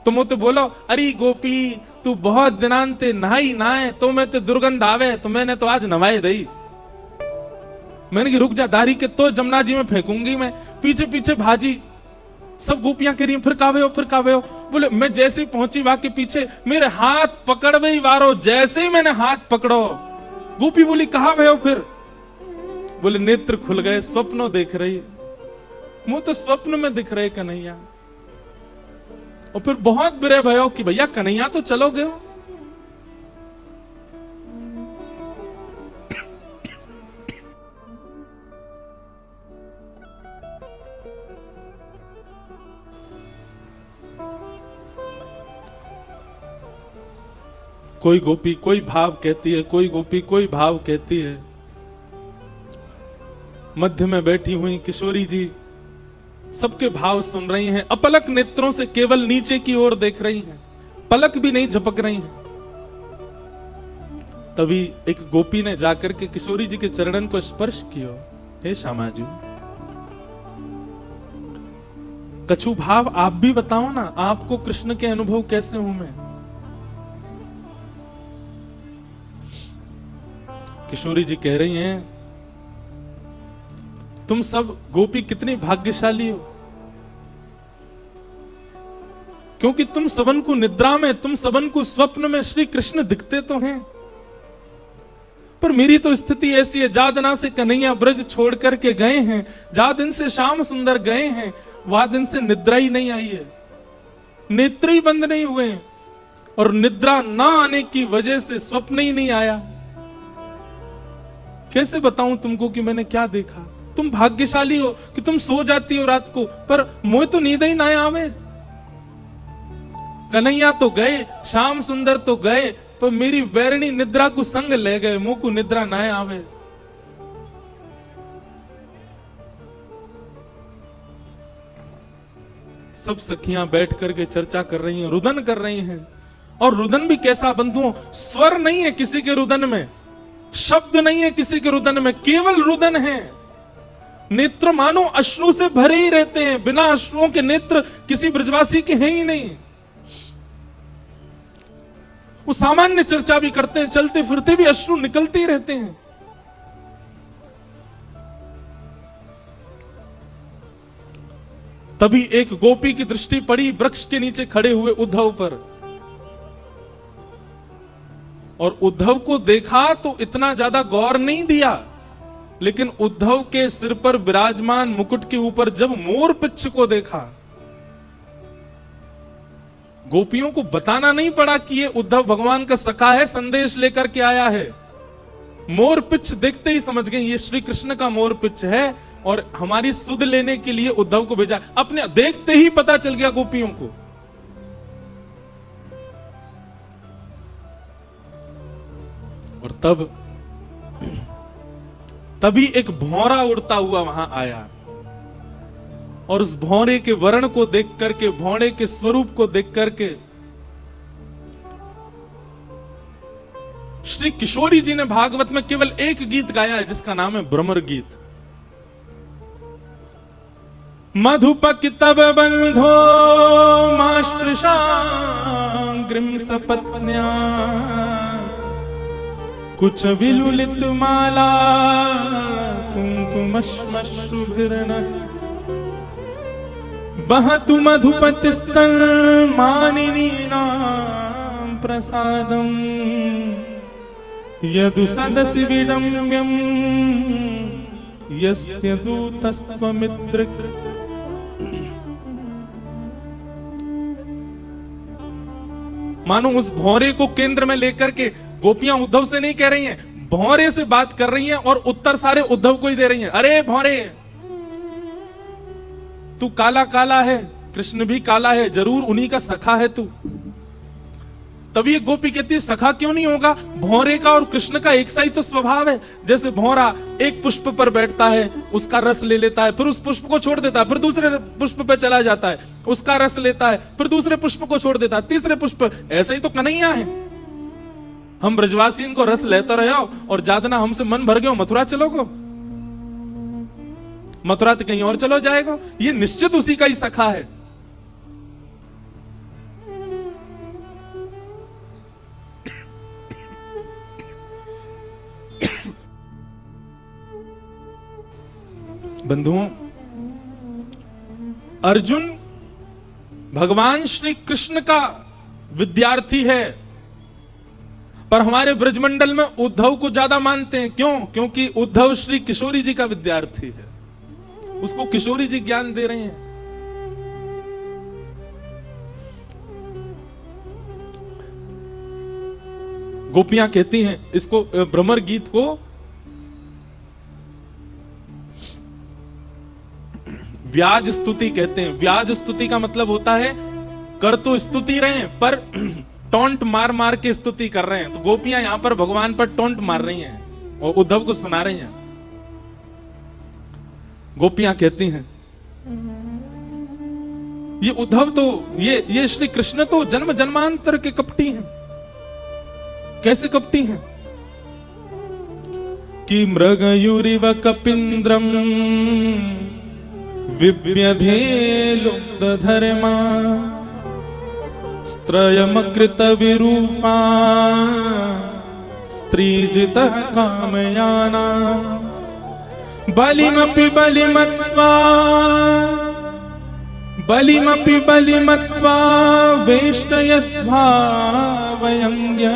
तुम तो बोलो अरे गोपी तू बहुत दिनांते नहाई नहाए तो मैं ते दुर्गंध आवे, तो मैंने तो आज नवाए दई। मैंने कि रुक जा दारी के तो जमुना जी में फेंकूंगी मैं। पीछे पीछे भाजी, सब गोपियां कह रही फिर कावे हो फिर कावे हो। बोले मैं जैसे ही पहुंची वहां के पीछे मेरे हाथ पकड़वे ही वारो, जैसे ही मैंने हाथ पकड़ो गोपी बोली कहा वे हो फिर? बोले नेत्र खुल गए, स्वप्नों देख रही, मुंह तो स्वप्न में दिख रहे कन्हैया। और फिर बहुत बुरे भयो कि भैया कन्हैया तो चलो गए। कोई गोपी कोई भाव कहती है, कोई गोपी कोई भाव कहती है। मध्य में बैठी हुई किशोरी जी सबके भाव सुन रही हैं, अपलक नेत्रों से केवल नीचे की ओर देख रही हैं, पलक भी नहीं झपक रही हैं। तभी एक गोपी ने जाकर के किशोरी जी के चरणन को स्पर्श किया। हे श्यामा जी कछु भाव आप भी बताओ ना, आपको कृष्ण के अनुभव कैसे हूं मैं? किशोरी जी कह रही हैं तुम सब गोपी कितनी भाग्यशाली हो। क्योंकि तुम सबन को निद्रा में, तुम सबन को स्वप्न में श्री कृष्ण दिखते तो हैं, पर मेरी तो स्थिति ऐसी है, जा दिना से कन्हैया ब्रज छोड़ करके गए हैं, जा दिन से श्याम सुंदर गए हैं, वह दिन से निद्रा ही नहीं आई है, नेत्र ही बंद नहीं हुए हैं, और निद्रा ना आने की वजह से स्वप्न ही नहीं आया। कैसे बताऊं तुमको कि मैंने क्या देखा? तुम भाग्यशाली हो कि तुम सो जाती हो रात को, पर मुझे तो नींद ही ना आवे। कन्हैया तो गए, श्याम सुंदर तो गए, पर मेरी बैरणी निद्रा को संग ले गए, मुंह को निद्रा ना आवे। सब सखियां बैठ करके चर्चा कर रही हैं, रुदन कर रही हैं, और रुदन भी कैसा बंधुओं, स्वर नहीं है किसी के रुदन में, शब्द नहीं है किसी के रुदन में, केवल रुदन है। नेत्र मानो अश्रु से भरे ही रहते हैं, बिना अश्रुओं के नेत्र किसी ब्रजवासी के हैं ही नहीं। वो सामान्य चर्चा भी करते हैं, चलते फिरते भी अश्रु निकलते ही रहते हैं। तभी एक गोपी की दृष्टि पड़ी वृक्ष के नीचे खड़े हुए उद्धव पर, और उद्धव को देखा तो इतना ज्यादा गौर नहीं दिया, लेकिन उद्धव के सिर पर विराजमान मुकुट के ऊपर जब मोर पिच्छ को देखा, गोपियों को बताना नहीं पड़ा कि ये उद्धव भगवान का सखा है, संदेश लेकर के आया है। मोर पिच्छ देखते ही समझ गए ये श्री कृष्ण का मोर पिच्छ है, और हमारी सुध लेने के लिए उद्धव को भेजा। अपने देखते ही पता चल गया गोपियों को। और तभी एक भौरा उड़ता हुआ वहां आया, और उस भौरे के वर्ण को देख करके, भौरे के स्वरूप को देख करके श्री किशोरी जी ने भागवत में केवल एक गीत गाया है, जिसका नाम है भ्रमर गीत। मधुपकितव बंधो मास्पृशांग्रिम सपत्न्या कुछ विलुलित माला कुंकुमश्मश्रुभिर्न बहतु मधुपतिस्तन मानिनीनां प्रसादं यदु सदसि विडम्यं यस्य दूतस्त्वमिद्रिक। मानो उस भौरे को केंद्र में लेकर के गोपियां उद्धव से नहीं कह रही हैं, भौरे से बात कर रही हैं, और उत्तर सारे उद्धव को ही दे रही हैं। अरे भौरे, तू काला काला है, कृष्ण भी काला है, जरूर उन्हीं का सखा है तू। तभी एक गोपी कहती है सखा क्यों नहीं होगा, भौरे का और कृष्ण का एक सा ही तो स्वभाव है। जैसे भौरा एक पुष्प पर बैठता है, उसका रस ले लेता है, फिर उस पुष्प को छोड़ देता है, फिर दूसरे पुष्प पर चला जाता है, उसका रस लेता है, फिर दूसरे पुष्प को छोड़ देता है, तीसरे पुष्प। ऐसे ही तो कन्हैया है। हम ब्रजवासी इनको रस लेता रहे हो, और जादना हमसे मन भर गयो, मथुरा चलोगो, मथुरा तो कहीं और चलो जाएगा, ये निश्चित उसी का ही सखा है। बंधुओं, अर्जुन भगवान श्री कृष्ण का विद्यार्थी है, पर हमारे ब्रजमंडल में उद्धव को ज्यादा मानते हैं। क्यों? क्योंकि उद्धव श्री किशोरी जी का विद्यार्थी है, उसको किशोरी जी ज्ञान दे रहे हैं। गोपियां कहती हैं इसको, भ्रमर गीत को व्याज स्तुति कहते हैं। व्याज स्तुति का मतलब होता है कर तो स्तुति रहे हैं, पर टोंट मार मार के स्तुति कर रहे हैं। तो गोपियां यहां पर भगवान पर टोंट मार रही हैं और उद्धव को सुना रही हैं। गोपियां कहती हैं ये उद्धव तो, ये श्री कृष्ण तो जन्म जन्मांतर के कपटी हैं। कैसे कपटी हैं? कि मृगयुरिव कपिंद्रम विव्यधेलुब्धधर्मा स्त्रयमकृत विरूपा स्त्रीजितः कामयाना बलिमपि बलिमत्वा बलिमपि बलिमत्वा वेष्टयद्भावयङ्ग्य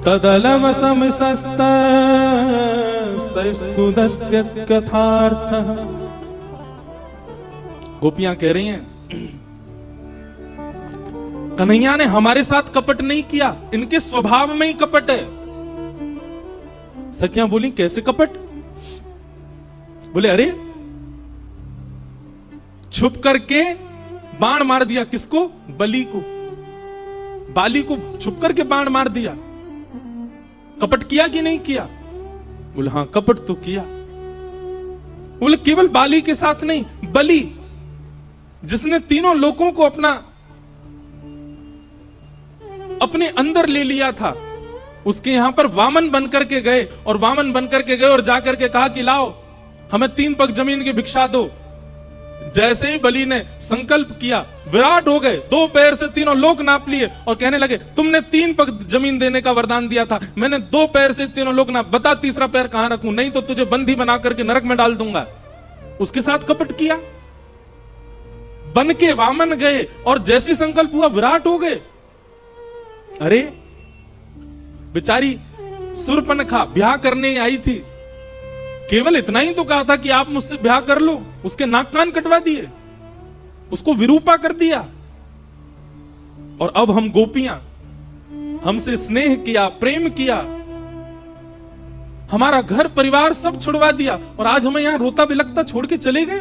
तदलवसमसस्तस्तुदस्त्यत्कथार्थः। गोपियां कह रही हैं कन्हैया ने हमारे साथ कपट नहीं किया, इनके स्वभाव में ही कपट है। सखियां बोली कैसे कपट? बोले अरे छुप करके बाण मार दिया, किसको? बलि को, बाली को छुप करके बाण मार दिया। कपट किया कि नहीं किया? बोले हां कपट तो किया। बोले केवल बाली के साथ नहीं, बलि जिसने तीनों लोगों को अपने अंदर ले लिया था, उसके यहां पर वामन बनकर के गए और जाकर के कहा कि लाओ हमें 3 पग जमीन की भिक्षा दो। जैसे ही बलि ने संकल्प किया, विराट हो गए, 2 पैर से तीनों लोक नाप लिए और कहने लगे तुमने 3 पग जमीन देने का वरदान दिया था, मैंने 2 पैर से तीनों लोक नाप, बता तीसरा पैर कहां रखूं, नहीं तो तुझे बंदी बना करके नरक में डाल दूंगा। उसके साथ कपट किया, बन के वामन गए और जैसी संकल्प हुआ विराट हो गए। अरे बेचारी शूर्पणखा ब्याह करने आई थी, केवल इतना ही तो कहा था कि आप मुझसे ब्याह कर लो, उसके नाक कान कटवा दिए, उसको विरूपा कर दिया। और अब हम गोपियां, हमसे स्नेह किया, प्रेम किया, हमारा घर परिवार सब छुड़वा दिया और आज हमें यहां रोता बिलखता छोड़ के चले गए।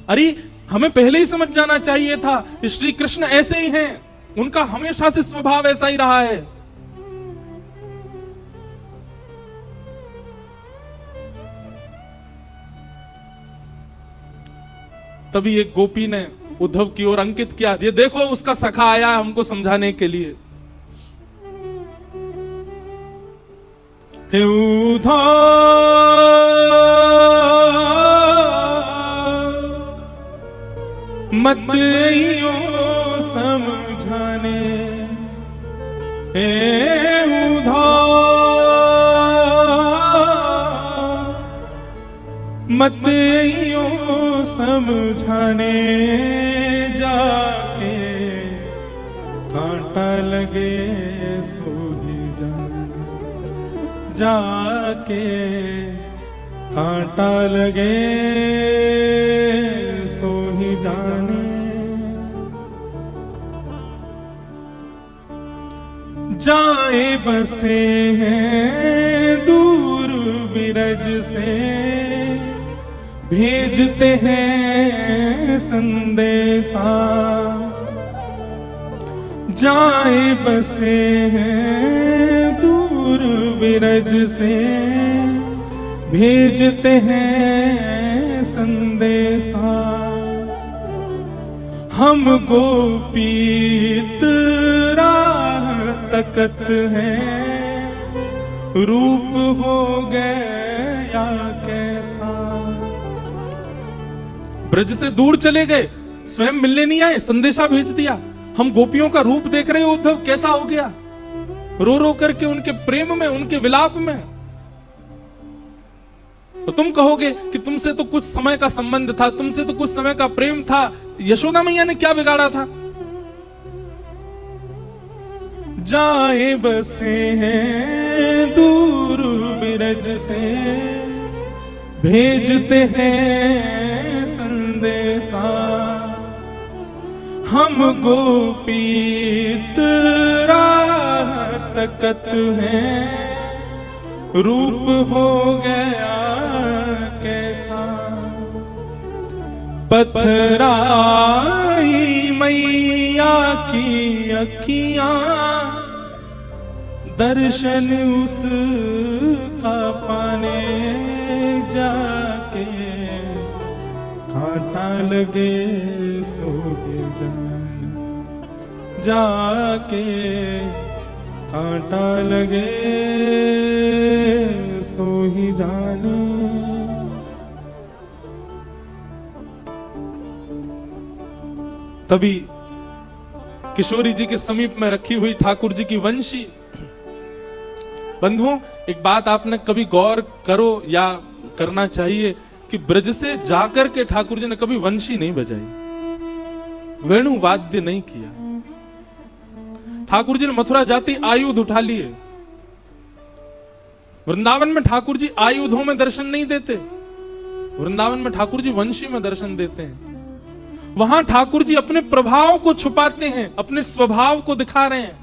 अरे हमें पहले ही समझ जाना चाहिए था, श्री कृष्ण ऐसे ही हैं, उनका हमेशा से स्वभाव ऐसा ही रहा है। तभी एक गोपी ने उद्धव की ओर अंकित किया, ये देखो उसका सखा आया हमको समझाने के लिए। हे उद्धव मत आइयो समझाने, हे उद्धव मत आइयो समझाने, जाके कांटा लगे सो ही जाने, जाके कांटा लगे सो ही जाने। जाए बसे हैं दूर बिरज से, भेजते हैं संदेशा, जाए बसे हैं दूर बिरज से, भेजते हैं संदेशा। हम गोपीत राह तकत हैं, रूप हो गया कैसा। ब्रज से दूर चले गए, स्वयं मिलने नहीं आए, संदेशा भेज दिया। हम गोपियों का रूप देख रहे हो उद्धव कैसा हो गया, रो रो करके उनके प्रेम में, उनके विलाप में। तो तुम कहोगे कि तुमसे तो कुछ समय का संबंध था, तुमसे तो कुछ समय का प्रेम था, यशोदा मैया ने क्या बिगाड़ा था? जाए बसे हैं दूर बिरज से, भेजते हैं संदेशा। हम गोपीत राह तकत हैं, रूप हो गया कैसा। पथराई मैया की अखियां, दर्शन उसका पाने जाके, कांटा लगे सो जाने, जाके कांटा लगे सो ही जाने। तभी किशोरी जी के समीप में रखी हुई ठाकुर जी की वंशी। बंधुओं, एक बात आपने कभी गौर करो या करना चाहिए कि ब्रज से जाकर के ठाकुर जी ने कभी वंशी नहीं बजाई, वेणु वाद्य नहीं किया। ठाकुर जी ने मथुरा जाती आयुध उठा लिए। वृंदावन में ठाकुर जी आयुधों में दर्शन नहीं देते, वृंदावन में ठाकुर जी वंशी में दर्शन देते हैं। वहां ठाकुर जी अपने प्रभाव को छुपाते हैं, अपने स्वभाव को दिखा रहे हैं।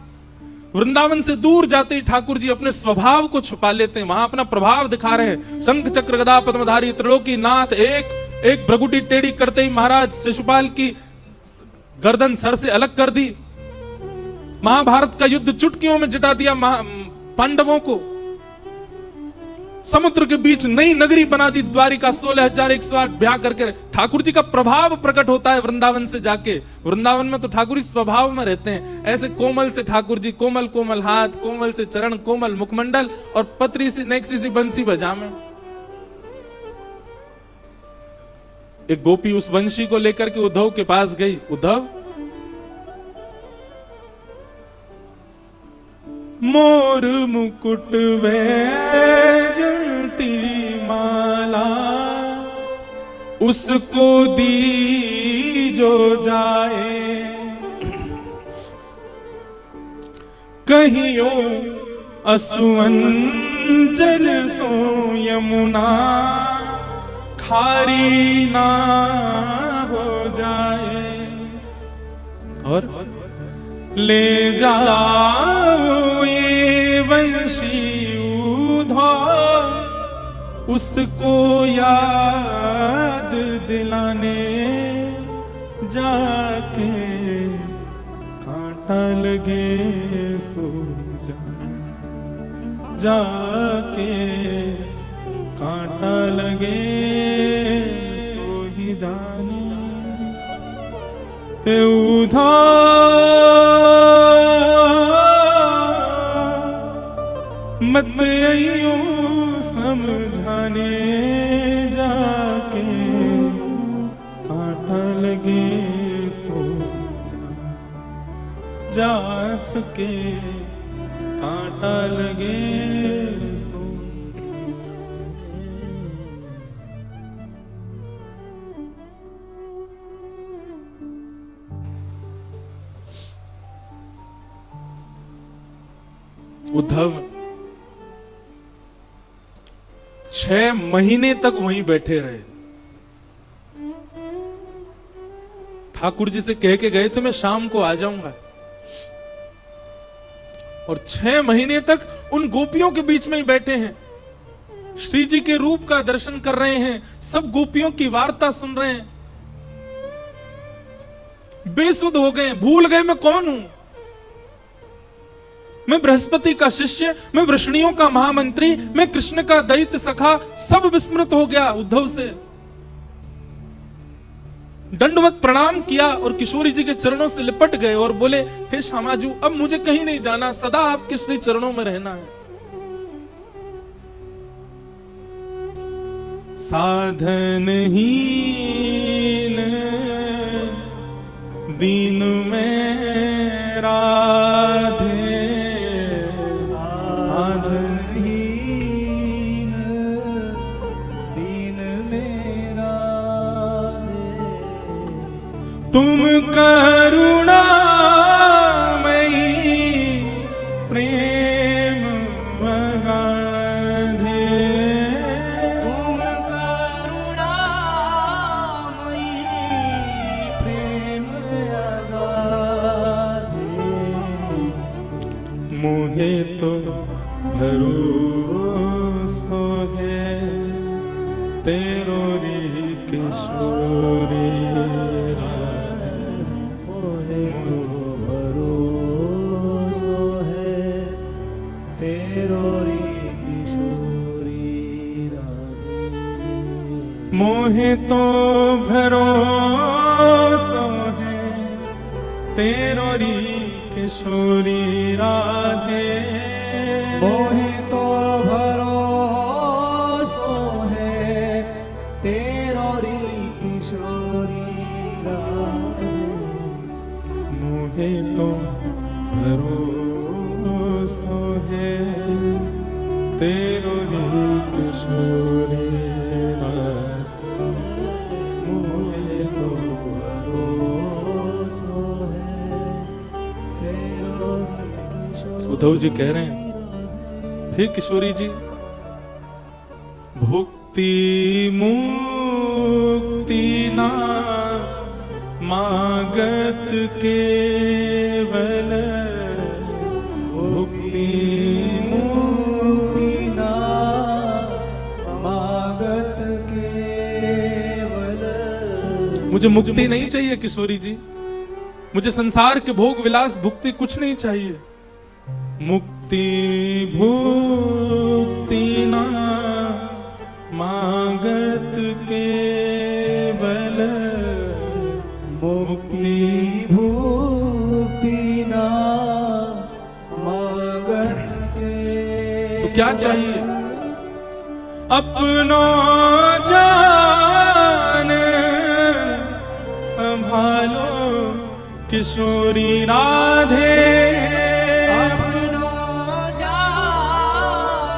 वृंदावन से दूर जाते ही ठाकुर जी अपने स्वभाव को छुपा लेते हैं, वहां अपना प्रभाव दिखा रहे हैं। शंख चक्र गदा पद्मधारी त्रिलोकी नाथ, एक भ्रगुटी टेढ़ी करते ही महाराज शिशुपाल की गर्दन सर से अलग कर दी। महाभारत का युद्ध चुटकियों में जिता दिया पांडवों को। समुद्र के बीच नई नगरी बना दी द्वारिका, 16,108 ब्याह करके। ठाकुर जी का प्रभाव प्रकट होता है वृंदावन से जाके। वृंदावन में तो ठाकुर जी स्वभाव में रहते हैं। ऐसे कोमल से ठाकुर जी, कोमल कोमल हाथ, कोमल से चरण, कोमल मुखमंडल और पतरी सी नेक्सी सी बंसी बजामे। एक गोपी उस वंशी को लेकर के उद्धव के पास गई। उद्धव, मोर मुकुट वैजंती माला, उसको दी जो जाए, कहियो असुअंजन सो यमुना, खारी ना हो जाए। और ले जाओ ये वंशी उधव, उसको याद दिलाने जाके, कांटा लगे सो जाके, कांटा लगे सो ही जाने। मत आइयो समझाने जाके, कांटा लगे सो जाके, कांटा लगे सो। उद्धव 6 महीने तक वहीं बैठे रहे। ठाकुर जी से कह के गए थे मैं शाम को आ जाऊंगा, और 6 महीने तक उन गोपियों के बीच में ही बैठे हैं। श्री जी के रूप का दर्शन कर रहे हैं, सब गोपियों की वार्ता सुन रहे हैं। बेसुध हो गए, भूल गए मैं कौन हूं। मैं बृहस्पति का शिष्य, मैं वृष्णियों का महामंत्री, मैं कृष्ण का दैत्य सखा, सब विस्मृत हो गया उद्धव से। दंडवत प्रणाम किया और किशोरी जी के चरणों से लिपट गए और बोले, हे श्यामाजू, अब मुझे कहीं नहीं जाना, सदा आपके श्री चरणों में रहना है। साधनहीन दीन में राधे, साधनहीन दीन में राधे, तुम करुणामयी प्रेम अगाधे, तुम करुणामयी प्रेम अगाधे, मोहे तो भरोसा है तेरो री किशोरी, मोहे तो भरोसा है तेरो री किशोरी राधे, मोहे तो भरोसा है तेरो री किशोरी राधे, मोहे तो भरोसा है तेरो री किशोरी राधे, मोहे तो भरोसा है तेरो री किशोरी राधे। उद्धव जी कह रहे हैं, हे किशोरी जी, भुक्ति मुक्ति ना मागत केवल, भुक्ति मुक्ति ना मागत केवल। मुझे मुक्ति नहीं चाहिए किशोरी जी, मुझे संसार के भोग विलास भुक्ति कुछ नहीं चाहिए। मुक्ति भुक्ति ना मागत केवल, मुक्ति भुक्ति ना मागत केवल। तो क्या चाहिए? अपनो जान संभालो किशोरी राधे, अपनो जान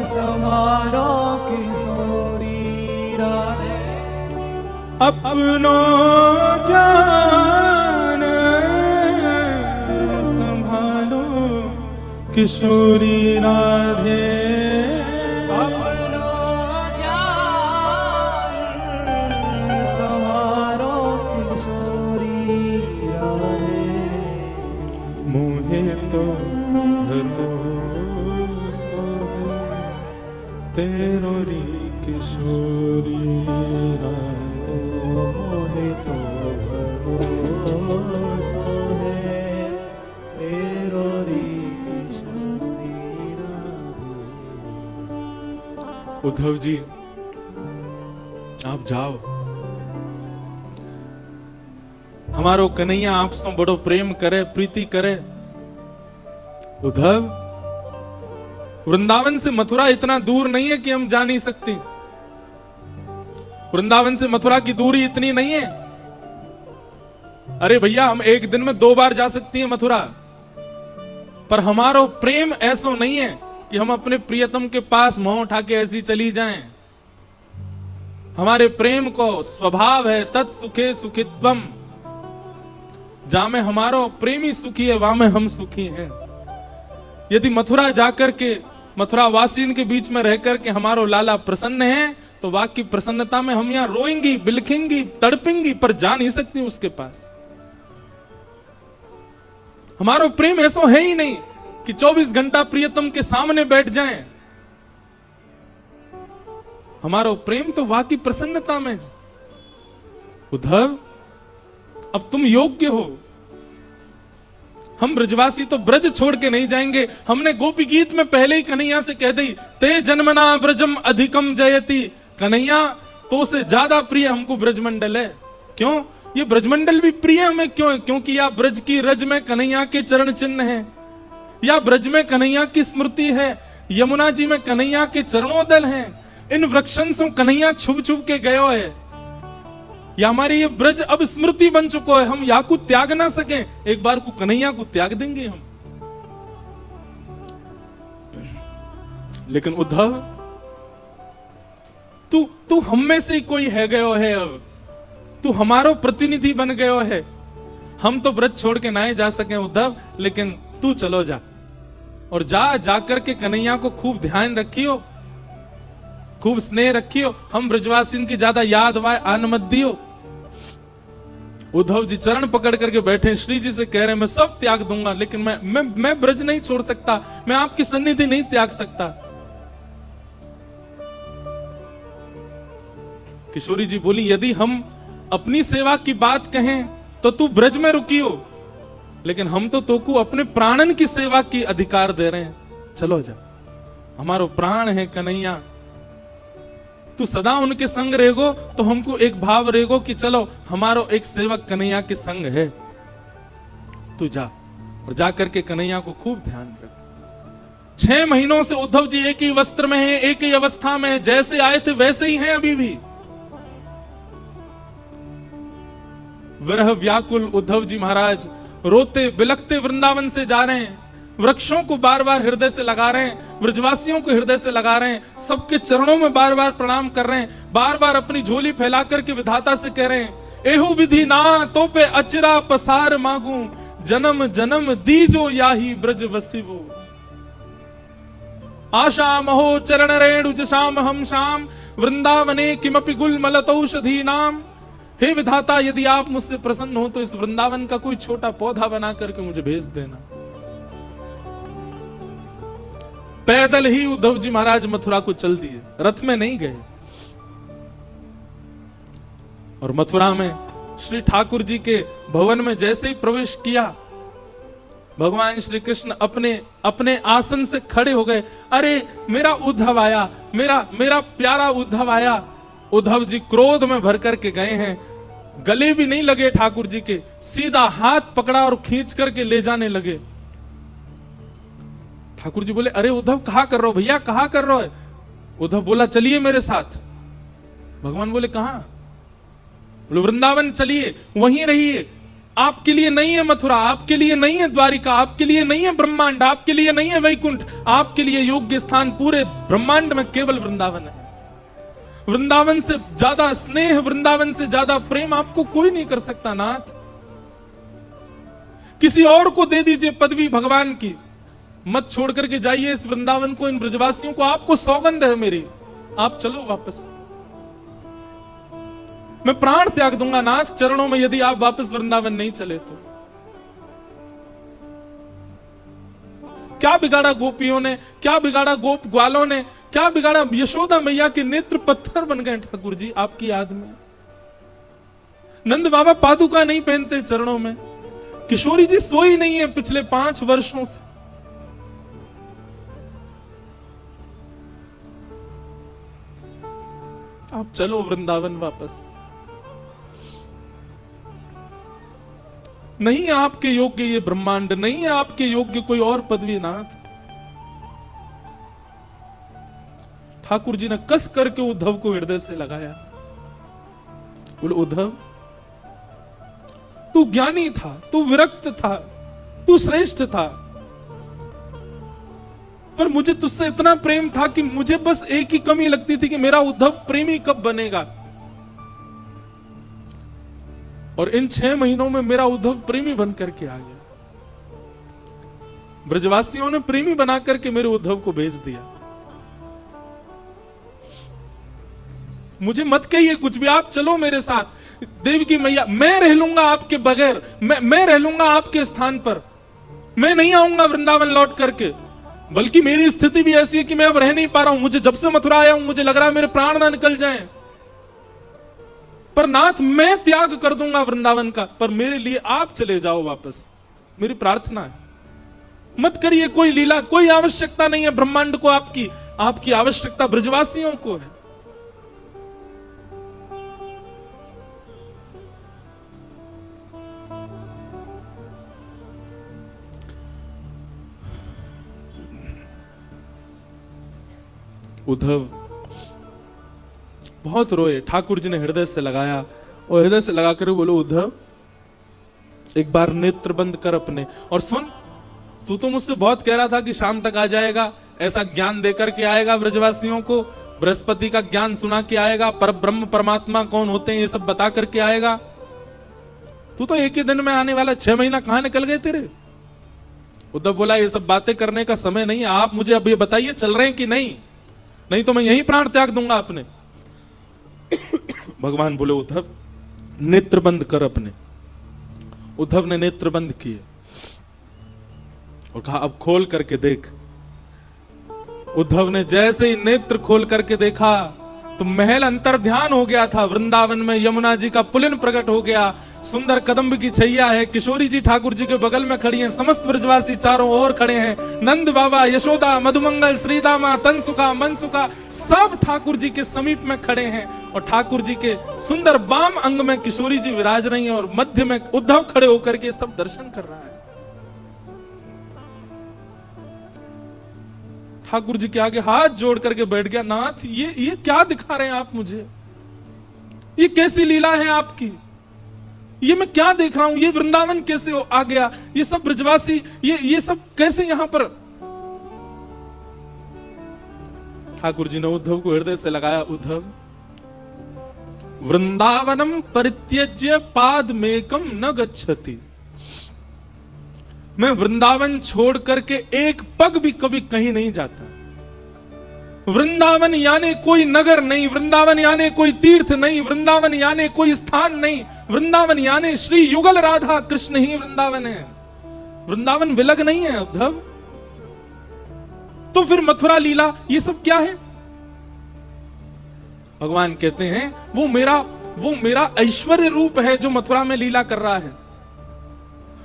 संभालो किशोरी राधे, अपनो जान संभालो किशोरी राधे, अपनो जान संभालो किशोरी राधे। मोहे तो भरोसा है तेरो री किशोरी राधे, मोहे तो भरोसा है तेरो री किशोरी राधे। उद्धव जी आप जाओ, हमारो कन्हैया आपसे बड़ो प्रेम करे, प्रीति करे। उद्धव, वृंदावन से मथुरा इतना दूर नहीं है कि हम जा नहीं सकते। वृंदावन से मथुरा की दूरी इतनी नहीं है। अरे भैया, हम एक दिन में 2 बार जा सकती हैं मथुरा, पर हमारो प्रेम ऐसा नहीं है कि हम अपने प्रियतम के पास मुंह उठा के ऐसी चली जाएं। हमारे प्रेम को स्वभाव है तत्सुखे सुखित्वम, जहां में हमारो प्रेमी सुखी है वहां में हम सुखी हैं। यदि मथुरा जाकर के मथुरा वासियों के बीच में रहकर के हमारो लाला प्रसन्न है, तो वाकई प्रसन्नता में हम यहां रोएंगी, बिलखेंगी, तड़पेंगी, पर जा नहीं सकती उसके पास। हमारो प्रेम ऐसा है ही नहीं कि 24 घंटा प्रियतम के सामने बैठ जाएं। हमारो प्रेम तो वाकई प्रसन्नता में। उद्धव, अब तुम योग्य हो। हम ब्रजवासी तो ब्रज छोड़ के नहीं जाएंगे। हमने गोपी गीत में पहले ही कन्हैया से कह दी, ते जन्मना ब्रजम अधिकम जयति। कन्हैया, तो से ज्यादा प्रिय हमको ब्रजमंडल है। क्यों? ये ब्रजमंडल भी प्रिय हमें क्यों है? क्योंकि या ब्रज की रज में कन्हैया के चरण चिन्ह है, या ब्रज में कन्हैया की स्मृति है, यमुना जी में कन्हैया के चरणोदल हैं। इन वृक्षन से कन्हैया छुप छुप के गयो है। या हमारे ये ब्रज अब स्मृति बन चुको है, हम या को त्याग ना सके। एक बार को कन्हैया को त्याग देंगे हम। लेकिन उद्धव, तू हम में से कोई है गयो है। अब तू हमारो प्रतिनिधि बन गयो है। हम तो ब्रज छोड़ के ना ही जा सके उद्धव, लेकिन तू चलो जा, और जाकर के कन्हैया को खूब ध्यान रखियो, खूब स्नेह रखियो। हम ब्रजवासियों की ज्यादा याद आन मत दियो। उद्धव जी चरण पकड़ करके बैठे, श्री जी से कह रहे हैं, मैं सब त्याग दूंगा, लेकिन मैं ब्रज नहीं छोड़ सकता, मैं आपकी सन्निधि नहीं त्याग सकता। किशोरी जी बोली, यदि हम अपनी सेवा की बात कहें तो तू ब्रज में रुकियो, लेकिन हम तो तोको अपने प्राणन की सेवा की अधिकार दे रहे हैं। चलो जा, हमारो प्राण है कन्हैया। तू सदा उनके संग रहेगो तो हमको एक भाव रहेगो कि चलो हमारो एक सेवक कन्हैया के संग है। तू जा, और जाकर के कन्हैया को खूब ध्यान रख। 6 महीनों से उद्धव जी एक ही वस्त्र में हैं, एक ही अवस्था में हैं, जैसे आए थे वैसे ही हैं अभी भी। विरह व्याकुल उद्धव जी महाराज रोते बिलखते वृंदावन से जा रहे हैं। वृक्षों को बार बार हृदय से लगा रहे हैं, ब्रजवासियों को हृदय से लगा रहे हैं, सबके चरणों में बार बार प्रणाम कर रहे हैं, बार बार अपनी झोली फैला करके विधाता से कह रहे हैं, एहु विधि ना तो पे अचरा पसार मांगू, जन्म जन्म दीजो याही ब्रज वसिवो। आशा महो चरण रेणु जशाम हम शाम वृंदावने किमपि गुलमलतौषधी नाम। हे विधाता, यदि आप मुझसे प्रसन्न हो तो इस वृंदावन का कोई छोटा पौधा बना करके मुझे भेज देना। पैदल ही उद्धव जी महाराज मथुरा को चल दिए, रथ में नहीं गए। और मथुरा में श्री ठाकुर जी के भवन में जैसे ही प्रवेश किया, भगवान श्री कृष्ण अपने अपने आसन से खड़े हो गए। अरे मेरा उद्धव आया, मेरा प्यारा उद्धव आया। उद्धव जी क्रोध में भर करके गए हैं, गले भी नहीं लगे ठाकुर जी के, सीधा हाथ पकड़ा और खींच करके ले जाने लगे। ठाकुर जी बोले, अरे उद्धव कहां कर रहे हो भैया, कहां कर रहे हो? उद्धव बोला, चलिए मेरे साथ। भगवान बोले, कहां? बोले, वृंदावन चलिए, वहीं रहिए। आपके लिए नहीं है मथुरा, आपके लिए नहीं है द्वारिका, आपके लिए नहीं है ब्रह्मांड, आपके लिए नहीं है वैकुंठ, आपके लिए योग्य स्थान पूरे ब्रह्मांड में केवल वृंदावन है। वृंदावन से ज्यादा स्नेह, वृंदावन से ज्यादा प्रेम आपको कोई नहीं कर सकता नाथ। किसी और को दे दीजिए पदवी भगवान की, मत छोड़ करके जाइए इस वृंदावन को, इन ब्रजवासियों को। आपको सौगंध है मेरी, आप चलो वापस। मैं प्राण त्याग दूंगा नाथ चरणों में यदि आप वापस वृंदावन नहीं चले तो। क्या बिगाड़ा गोपियों ने, क्या बिगाड़ा गोप ग्वालों ने, क्या बिगाड़ा? यशोदा मैया के नेत्र पत्थर बन गए ठाकुर जी आपकी याद में। नंद बाबा पादुका नहीं पहनते चरणों में। किशोरी जी सोई नहीं है पिछले 5 वर्षों से। आप चलो वृंदावन वापस। नहीं है आपके योग्य ये ब्रह्मांड, नहीं है आपके योग्य कोई और पदवी नाथ। ठाकुर जी ने कस करके उद्धव को हृदय से लगाया। बोले, उद्धव तू ज्ञानी था, तू विरक्त था, तू श्रेष्ठ था, पर मुझे तुझसे इतना प्रेम था कि मुझे बस एक ही कमी लगती थी कि मेरा उद्धव प्रेमी कब बनेगा। और इन 6 महीनों में मेरा उद्धव प्रेमी बन करके आ गया। ब्रजवासियों ने प्रेमी बना करके मेरे उद्धव को भेज दिया। मुझे मत कहिए कुछ भी, आप चलो मेरे साथ। देवी की मैया, मैं रह लूंगा आपके बगैर, मैं रह लूंगा आपके स्थान पर। मैं नहीं आऊंगा वृंदावन लौट करके, बल्कि मेरी स्थिति भी ऐसी है कि मैं अब रह नहीं पा रहा हूं। मुझे जब से मथुरा आया हूं मुझे लग रहा है मेरे प्राण ना निकल जाएं। पर नाथ मैं त्याग कर दूंगा वृंदावन का, पर मेरे लिए आप चले जाओ वापस, मेरी प्रार्थना है। मत करिए कोई लीला, कोई आवश्यकता नहीं है ब्रह्मांड को आपकी, आपकी आवश्यकता ब्रजवासियों को है। उद्धव बहुत रोए। ठाकुर जी ने हृदय से लगाया और हृदय से लगाकर बोलो, उद्धव एक बार नेत्र बंद कर अपने और सुन। तू तो मुझसे बहुत कह रहा था कि शाम तक आ जाएगा, ऐसा ज्ञान देकर के आएगा ब्रजवासियों को, बृहस्पति का ज्ञान सुना के आएगा, पर ब्रह्म परमात्मा कौन होते हैं ये सब बता करके आएगा। तू तो एक ही दिन में आने वाला, 6 महीना कहां निकल गए तेरे। उद्धव बोला, ये सब बातें करने का समय नहीं है, आप मुझे अब ये बताइए चल रहे हैं कि नहीं, नहीं तो मैं यही प्राण त्याग दूंगा अपने। भगवान बोले, उद्धव नेत्र बंद कर अपने। उद्धव ने नेत्र बंद किए और कहा, अब खोल करके देख। उद्धव ने जैसे ही नेत्र खोल करके देखा तो महल अंतर ध्यान हो गया था। वृंदावन में यमुना जी का पुलिन प्रकट हो गया, सुंदर कदम्ब की छैया है, किशोरी जी ठाकुर जी के बगल में खड़ी हैं, समस्त ब्रजवासी चारों ओर खड़े हैं, नंद बाबा, यशोदा, मधुमंगल, श्रीदामा, तनसुका, मनसुका सब ठाकुर जी के समीप में खड़े हैं। और ठाकुर जी के सुंदर वाम अंग में किशोरी जी विराज रही हैं और मध्य में उद्धव खड़े होकर के सब दर्शन कर रहा है। ठाकुर जी के आगे हाथ जोड़ करके बैठ गया, नाथ ये क्या दिखा रहे हैं आप मुझे, ये कैसी लीला है आपकी, ये मैं क्या देख रहा हूं, ये वृंदावन कैसे आ गया, ये सब ब्रजवासी ये सब कैसे यहां पर। ठाकुर जी ने उद्धव को हृदय से लगाया, उद्धव वृंदावनम परित्यज्य पादमेकम न गच्छति। मैं वृंदावन छोड़ करके एक पग भी कभी कहीं नहीं जाता। वृंदावन यानी कोई नगर नहीं, वृंदावन यानी कोई तीर्थ नहीं, वृंदावन यानी कोई स्थान नहीं, वृंदावन यानी श्री युगल राधा कृष्ण ही वृंदावन है। वृंदावन विलग नहीं है उद्धव। तो फिर मथुरा लीला ये सब क्या है? भगवान कहते हैं वो मेरा ऐश्वर्य रूप है जो मथुरा में लीला कर रहा है।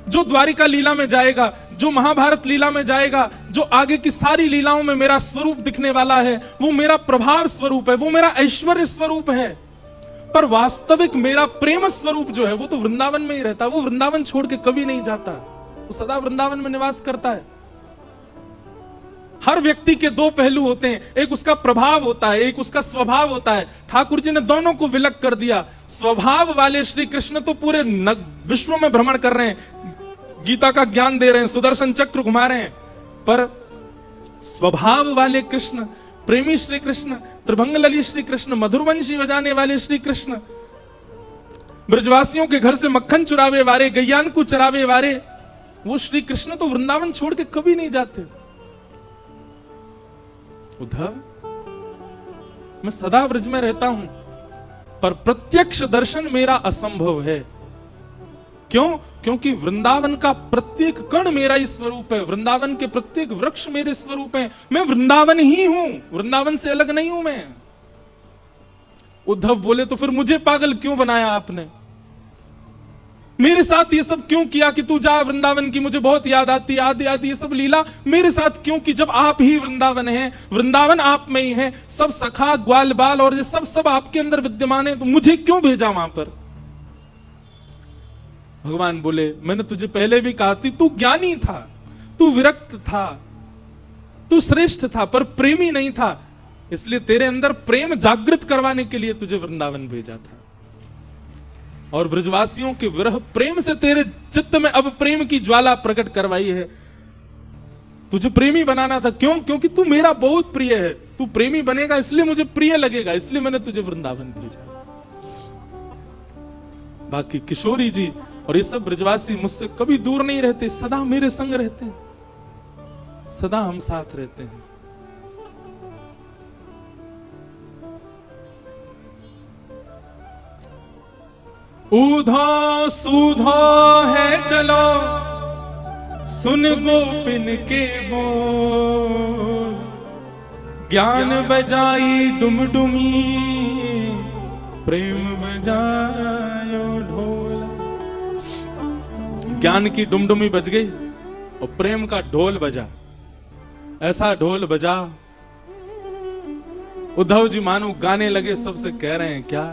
जो द्वारिका लीला में जाएगा, जो महाभारत लीला में जाएगा, जो आगे की सारी लीलाओं में मेरा स्वरूप दिखने वाला है, वो मेरा प्रभाव स्वरूप है, वो मेरा ऐश्वर्य स्वरूप है। पर वास्तविक मेरा प्रेम स्वरूप जो है वो तो वृंदावन में ही रहता है। वो वृंदावन छोड़ के कभी नहीं जाता, वो सदा वृंदावन में निवास करता है। हर व्यक्ति के दो पहलू होते हैं, एक उसका प्रभाव होता है, एक उसका स्वभाव होता है। ठाकुर जी ने दोनों को विलग कर दिया। स्वभाव वाले श्री कृष्ण तो पूरे विश्व में भ्रमण कर रहे हैं, गीता का ज्ञान दे रहे हैं, सुदर्शन चक्र घुमा रहे हैं। पर स्वभाव वाले कृष्ण, प्रेमी श्री कृष्ण, त्रिभंग ललित श्री कृष्ण, मधुरवंशी बजाने वाले श्री कृष्ण, ब्रजवासियों के घर से मक्खन चुरावे वाले, गैयान को चरावे वाले, वो श्री कृष्ण तो वृंदावन छोड़ के कभी नहीं जाते। उद्धव, मैं सदा ब्रज में रहता हूं, पर प्रत्यक्ष दर्शन मेरा असंभव है। क्यों? क्योंकि वृंदावन का प्रत्येक कण मेरा ही स्वरूप है, वृंदावन के प्रत्येक वृक्ष मेरे स्वरूप है। मैं वृंदावन ही हूं, वृंदावन से अलग नहीं हूं मैं। उद्धव बोले तो फिर मुझे पागल क्यों बनाया आपने? मेरे साथ ये सब क्यों किया कि तू जा वृंदावन की मुझे बहुत याद आती, आदि आदि ये सब लीला मेरे साथ क्यों की, जब आप ही वृंदावन है, वृंदावन आप में ही है, सब सखा ग्वाल बाल और ये सब आपके अंदर विद्यमान है, तो मुझे क्यों भेजा वहां पर? भगवान बोले मैंने तुझे पहले भी कहा थी, तू ज्ञानी था, तू विरक्त था, तू श्रेष्ठ था, पर प्रेमी नहीं था। इसलिए तेरे अंदर प्रेम जागृत करवाने के लिए तुझे वृंदावन भेजा था। और ब्रजवासियों के विरह प्रेम से तेरे चित्त में अब प्रेम की ज्वाला प्रकट करवाई है। तुझे प्रेमी बनाना था। क्यों? क्योंकि तू मेरा बहुत प्रिय है। तू प्रेमी बनेगा इसलिए मुझे प्रिय लगेगा, इसलिए मैंने तुझे वृंदावन भेजा। बाकी किशोरी जी और ये सब ब्रजवासी मुझसे कभी दूर नहीं रहते, सदा मेरे संग रहते हैं, सदा हम साथ रहते हैं। ऊधो सूधो है चलो, सुन गोपिन के बोल, ज्ञान बजाई डुमडुमी, प्रेम बजायो ढोल। ज्ञान की डुमडुमी बज गई और प्रेम का ढोल बजा। ऐसा ढोल बजा, उद्धव जी मानो गाने लगे, सबसे कह रहे हैं क्या?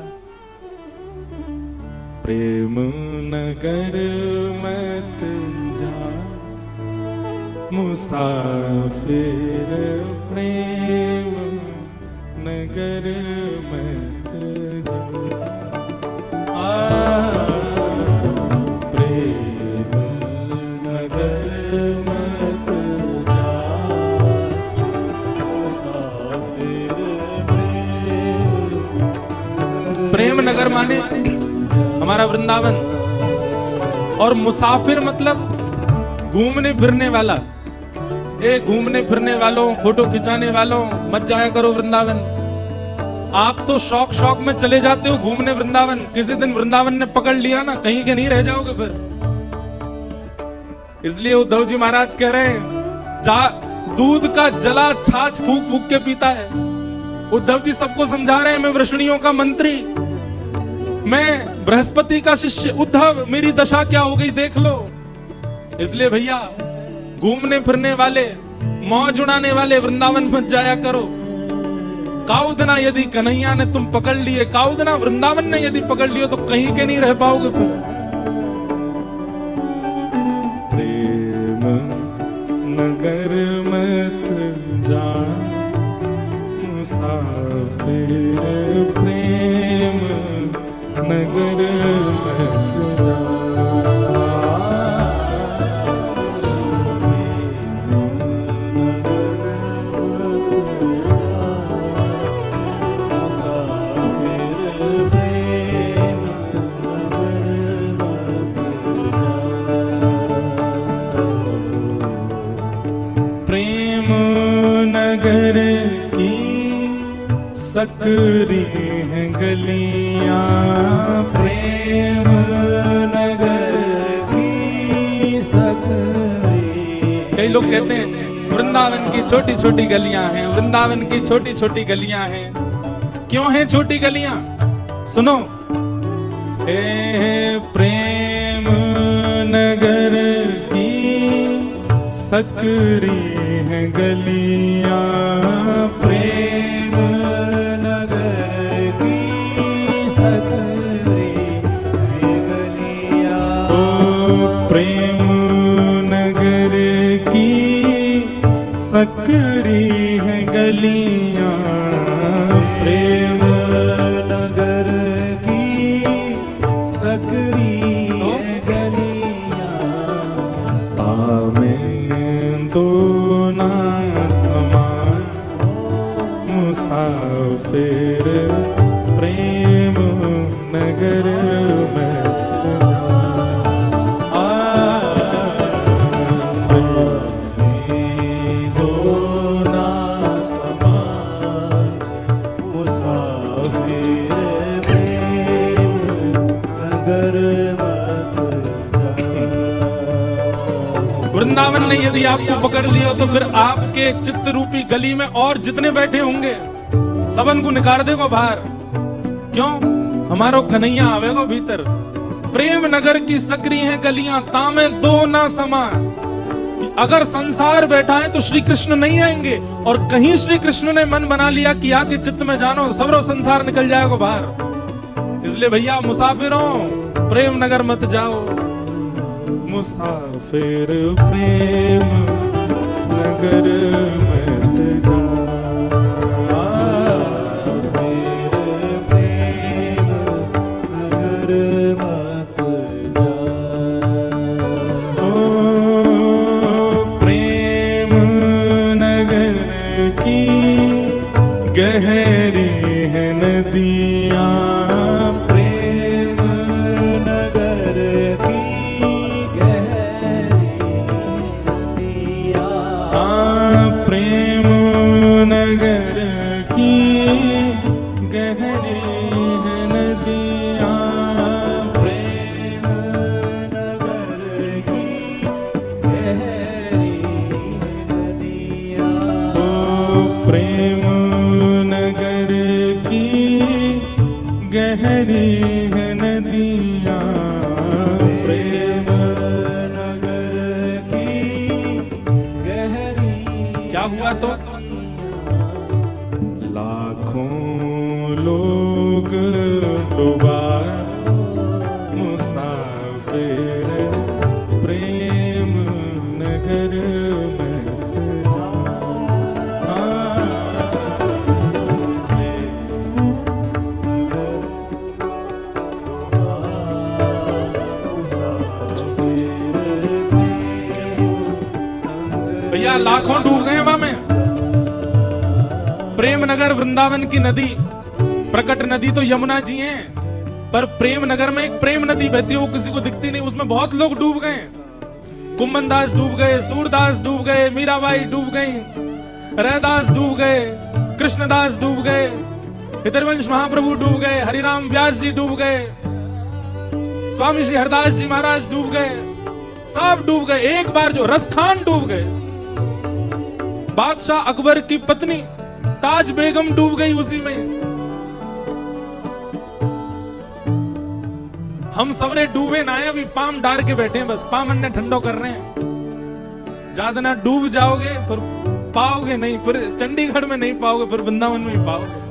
प्रेम नगर मत जा मुसाफिर, प्रेम नगर मत जा, प्रेम नगर मत जा मुसाफिर, प्रेम नगर माने हमारा वृंदावन, और मुसाफिर मतलब घूमने फिरने वाला। ए घूमने फिरने वालों, फोटो खिंचाने वालों, मत जाया करो वृंदावन। आप तो शौक शौक में चले जाते हो घूमने वृंदावन, किसी दिन वृंदावन ने पकड़ लिया ना, कहीं के नहीं रह जाओगे फिर। इसलिए उद्धव जी महाराज कह रहे हैं दूध का जला छाछ फूक फूक के पीता है। उद्धव जी सबको समझा रहे हैं मैं वृष्णियों का मंत्री, मैं बृहस्पति का शिष्य। उद्धव मेरी दशा क्या हो गई देख लो। इसलिए भैया घूमने फिरने वाले, मौज उड़ाने वाले वृंदावन मत जाया करो। काउदना यदि कन्हैया ने तुम पकड़ लिए, काउदना वृंदावन ने यदि पकड़ लियो तो कहीं के नहीं रह पाओगे फिर। प्रेम नगर मत जा मुसाफिर, प्रेम नगर मत जा, नगर की सकरी हैं गलियां, प्रेम नगर की सकरी। कई लोग कहते हैं वृंदावन की छोटी छोटी गलियां हैं, वृंदावन की छोटी छोटी गलियां हैं। क्यों हैं छोटी गलियां? सुनो, प्रेम नगर की सकरी हैं गलियां, प्रेम नगर की सकरी है गलियां। ओ प्रेम नगर की सकरी हैं गलियां, प्रेम नगर की सकरी है गलियां। तामें दो ना समान मुसाफिर प्रेम नगर में दो ना समान मुसाफिर प्रेम नगर मत जा। वृंदावन ने यदि आपको पकड़ लिया तो फिर आपके चित्त रूपी गली में और जितने बैठे होंगे सबन को निकाल देगा बाहर। क्यों? हमारो कन्हैया आवेगा भीतर। प्रेम नगर की सकरी हैं गलियां, तामे दो ना समा। अगर संसार बैठा है तो श्री कृष्ण नहीं आएंगे, और कहीं श्री कृष्ण ने मन बना लिया कि आके चित्त में जानो, सबरो संसार निकल जाएगा बाहर। इसलिए भैया मुसाफिरों प्रेम नगर मत जाओ, मुसाफिर प्रेम नगर मत जाओ। प्रेम नगर मत जा। ओ प्रेम नगर की गहरी है नदियां, प्रेम नगर की गहरी नदियां। प्रेम नगर की गहरी है नदियां, प्रेम नगर की गहरी नदियां। ओ प्रेम नगर की गहरी है नदियां, प्रेम नगर की गहरी। क्या हुआ तो? लाखों लोग डूबा मुसाफिर प्रेम नगर मत जा। भैया लाखों डूब गए वहां में। प्रेम नगर वृंदावन की नदी, प्रकट नदी तो यमुना जी हैं, पर प्रेम नगर में एक प्रेम नदी बहती है, वो किसी को दिखती नहीं, उसमें बहुत लोग डूब गए। कुम्मन दास डूब गए, सूरदास डूब गए, मीराबाई डूब गई, रैदास डूब गए, कृष्णदास डूब गए, हितरवंश महाप्रभु डूब गए, हरिराम व्यास जी डूब गए, स्वामी श्री हरदास जी महाराज डूब गए, सब डूब गए। एक बार जो रसखान डूब गए, बादशाह अकबर की पत्नी ताज बेगम डूब गई उसी में। हम सबरे डूबे ना है, अभी पाम डार के बैठे हैं, बस पाम अन्य ठंडो कर रहे हैं। ज्यादा ना डूब जाओगे फिर पाओगे नहीं, फिर चंडीगढ़ में नहीं पाओगे, फिर वृंदावन में ही पाओगे।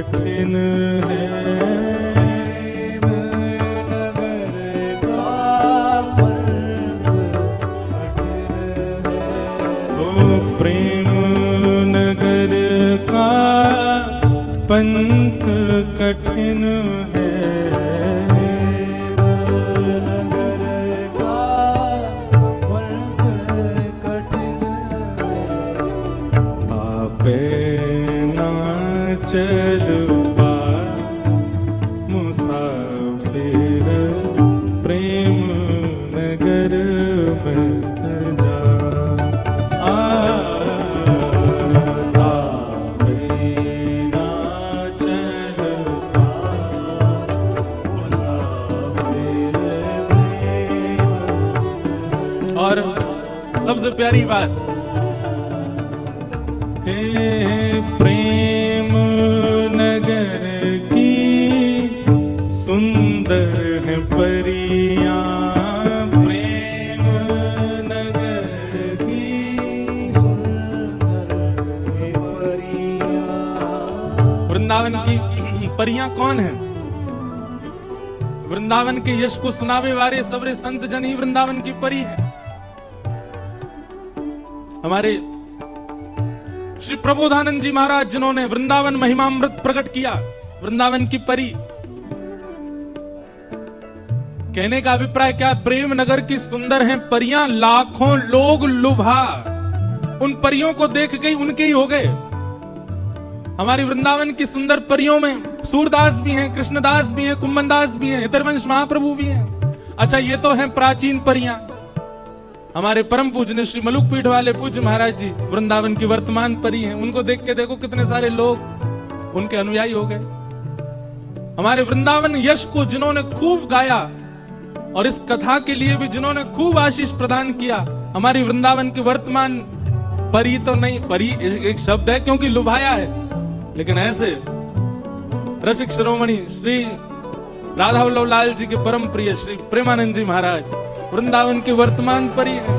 कठिन है। प्रेम नगर का पंथ कठिन है। आपे ना चल पा मुसाफिर प्रेम नगर मत जा। आपे ना चल पा मुसाफिर प्रेम। और सबसे प्यारी बात, प्रेम नगर की सुंदर है परियां। प्रेम नगर की सुंदर है परियां। वृंदावन की परियां कौन है? वृंदावन के यश को सुनावे वाले सबरे संत जन ही वृंदावन की परी है। हमारे श्री प्रबोधानंद जी महाराज जिन्होंने वृंदावन महिमामृत प्रकट किया, वृंदावन की परी। कहने का अभिप्राय क्या? प्रेम नगर की सुंदर हैं परियां, लाखों लोग लुभा उन परियों को देख के उनके ही हो गए। हमारी वृंदावन की सुंदर परियों में सूरदास भी हैं, कृष्णदास भी हैं, कुंभनदास भी हैं, हितरवंश महाप्रभु भी हैं। अच्छा, ये तो हैं प्राचीन परियां। हमारे परम पूज्य श्री मलुक पीठ वाले पूज्य महाराज जी वृंदावन की वर्तमान परी हैं। उनको देख के देखो कितने सारे लोग उनके अनुयायी हो गए। हमारे वृंदावन यश को जिन्होंने खूब गाया और इस कथा के लिए भी जिन्होंने खूब आशीष प्रदान किया, हमारी वृंदावन की वर्तमान परी तो नहीं, परी एक शब्द है क्योंकि लुभाया है, लेकिन ऐसे रसिक शिरोमणि श्री राधा वल्लभ लाल जी के परम प्रिय श्री प्रेमानंद जी महाराज वृंदावन की वर्तमान परी है।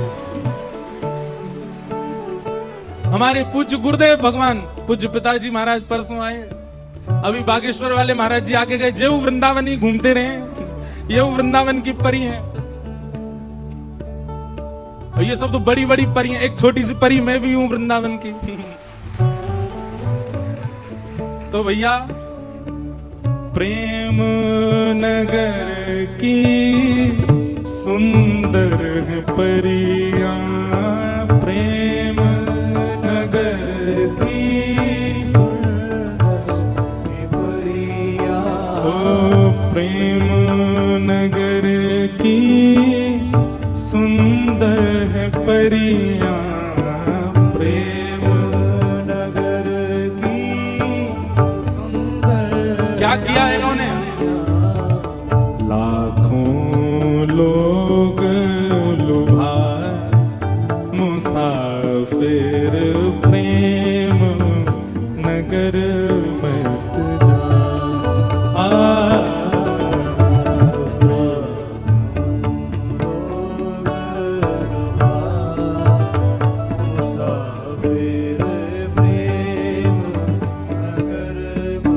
हमारे पूज्य गुरुदेव भगवान पूज्य पिताजी महाराज परसों आए, अभी बागेश्वर वाले महाराज जी आगे गए, जो वृंदावन ही घूमते रहे, ये वृंदावन की परी है। और ये सब तो बड़ी बड़ी परी हैं, एक छोटी सी परी मैं भी हूं वृंदावन की। तो भैया, प्रेम नगर की सुंदर है परियां। प्रेम नगर की सुंदर है परियां। ओ प्रेम नगर की सुंदर है परियां। प्रेम नगर की सुंदर। क्या किया इन्होंने? लोग लुभा मुसाफिर प्रेम नगर मत जा। मुसाफिर प्रेम नगर मत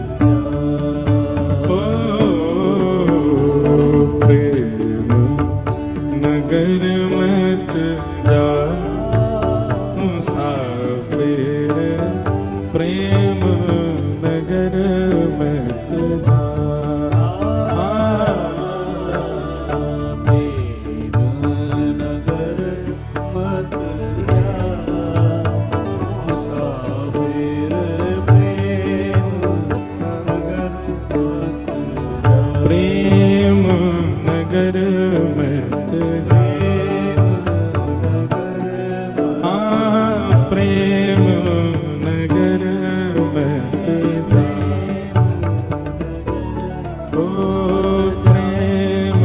जा। नगर मत जा मुसाफिर प्रेम नगर मत जा। प्रेम नगर मत जा मुसाफिर प्रेम नगर मत जा। प्रेम नगर मत जा। प्रेम नगर मत जा। ओ प्रेम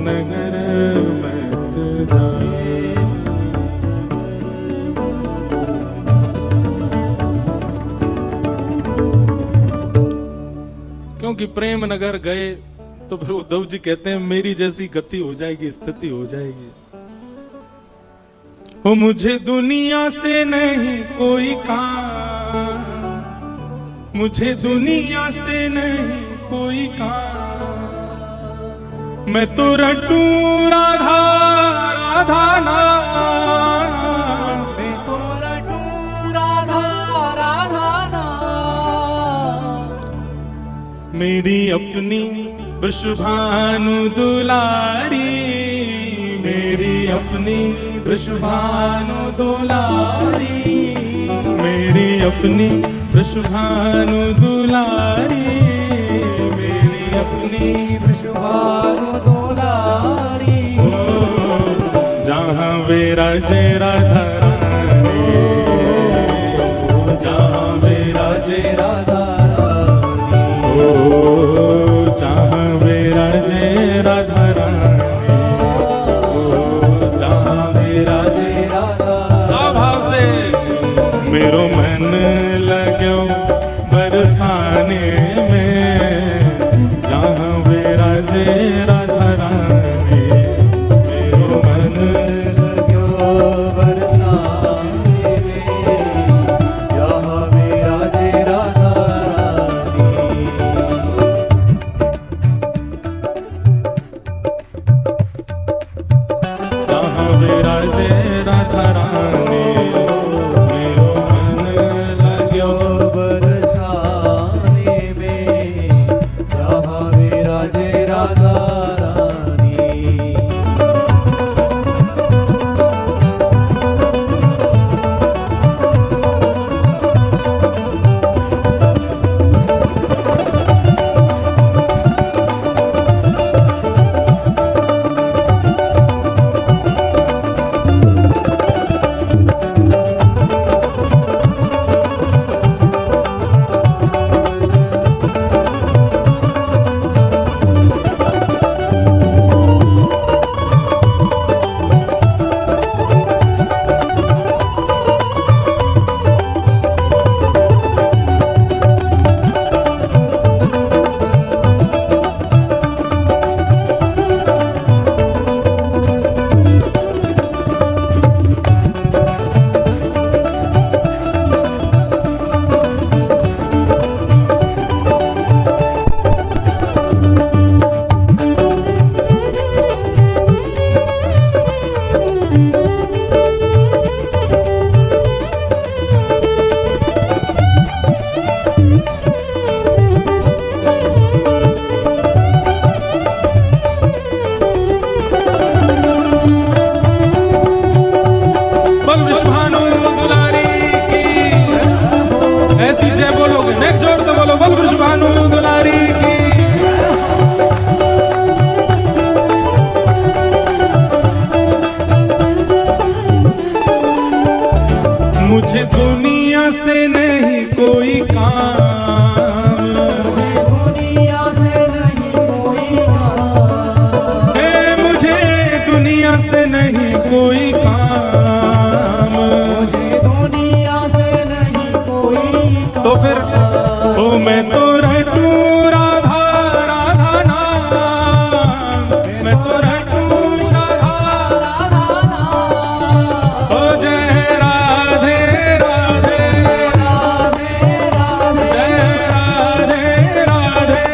नगर मत जा। क्योंकि प्रेम नगर गए तो फिर उद्धव जी कहते हैं मेरी जैसी गति हो जाएगी, स्थिति हो जाएगी। हो मुझे दुनिया से नहीं कोई काम, मुझे दुनिया से नहीं कोई काम, मैं तो रटू राधा राधा नाम, मैं तो रटू राधा राधा नाम। मेरी अपनी वृषभानु दुलारी, मेरी अपनी वृषभानु दुलारी, मेरी अपनी वृषभानु दुलारी, मेरी अपनी वृषभानु दुलारी। जहाँ विराजे राधा रानी, जहाँ विराजे राधा ओ जहाँ विराजे राधा रानी, ओ जहाँ विराजे राधा। भाव से मेरो मन लगो बरसाने में, जहाँ विराजे राधा रानी, मेरो मन लगो बरसाने में, यहाँ विराजे राधा रानी। जहाँ विराजे राधा रानी, मेरो मन लगो बरसाने में, यहाँ विराजे राधा रानी। बोल विश्वभानु दुलारी की, ऐसी जय बोलोगे नेक जोड़ तो बोलो, बोल विश्वभानु दुलारी की। मुझे दुनिया से नहीं कोई काम, दुनिया से नहीं कोई काम, मुझे दुनिया से नहीं कोई काम, मुझे दुनिया से नहीं कोई काम। तो फिर ओ मैं तो रटू राधा राधा नाम, मैं तो रटू राधा राधा नाम। ओ जय राधे राधे, राधे राधे जय राधे राधे,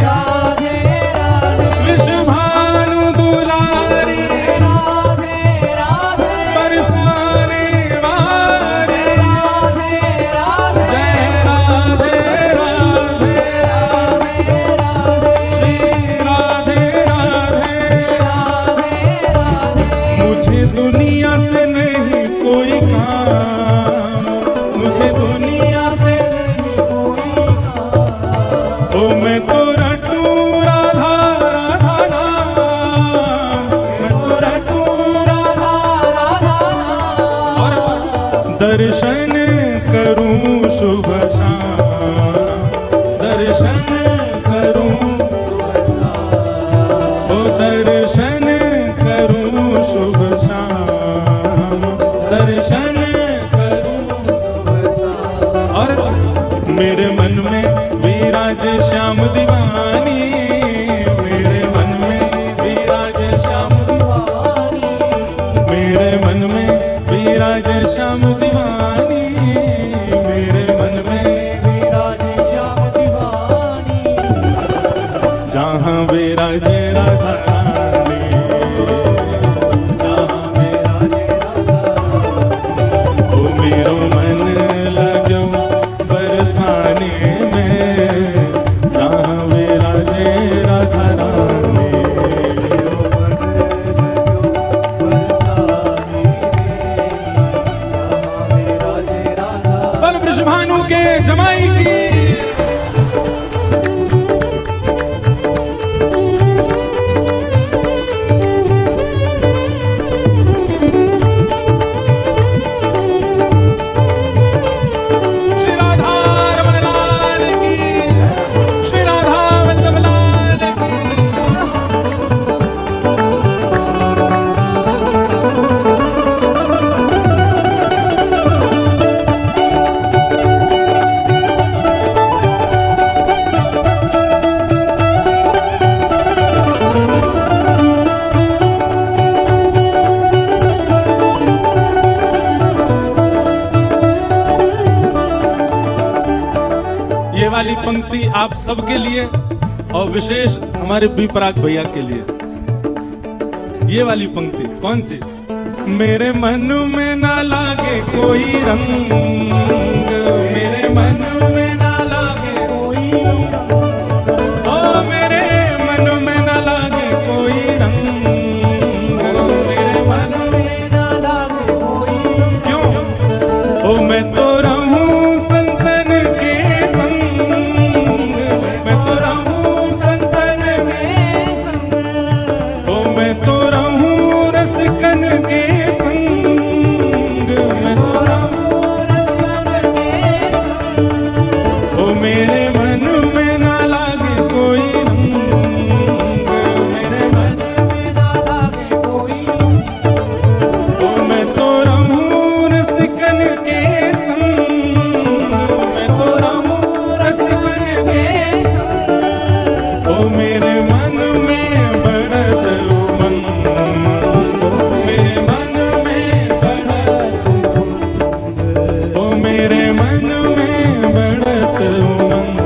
राधे राधे विश्वभानु दुलारी, राधे राधे बरसाने वाली, राधे राधे जय राधे राधे, राधे राधे श्री राधे राधे। राधे राधे। मुझे दुनिया से नहीं कोई काम, मुझे दुनिया से नहीं कोई काम। ओ मैं तो रटू राधा राधा नाम, मैं तो रटू राधा राधा नाम। और दर्शन करूं शुभ शाम, दर्शन करूं ओ दर्शन करूं शुभ शाम, दर्शन करूं और मेरे मन में विराज श्याम दीवानी, मेरे मन में विराज श्याम दीवानी, मेरे मन में विराज श्याम दीवानी, मेरे मन में विराजे पंक्ति आप सबके लिए और विशेष हमारे विपराग भैया के लिए। ये वाली पंक्ति कौन सी? मेरे मन में ना लागे कोई रंग, मेरे मन में ना लागे कोई रंग, ओ मेरे मन में ना लागे कोई रंग, मेरे मन में ना लागे कोई रंग। क्यों? ओ मैं तो रहूं संतन के संग, मैं तो रहूं संतन के संग, ओ मैं तो रहूं रसिकन के संग, मैं तो रहूं रसिकन के संग, ओ मेरे मन में ना लागे कोई रंग, मेरे मन में ना लागे कोई रंग, ओ मैं तो रहूं रसिकन के संग, मैं तो रहूं रसिकन के संग, ओ मेरे मन में बढ़त उमंग, मेरे मन में बढ़त उमंग, ओ मेरे मन में बढ़त उमंग,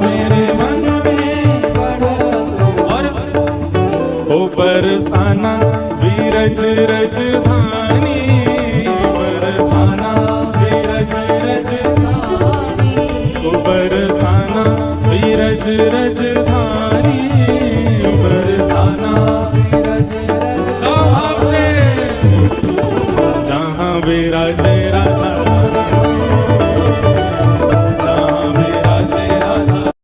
मेरे मन में बढ़त। और ओ बरसाना बीरज रजधानी, बरसाना बीरज रजधानी, ओ बरसाना बीरज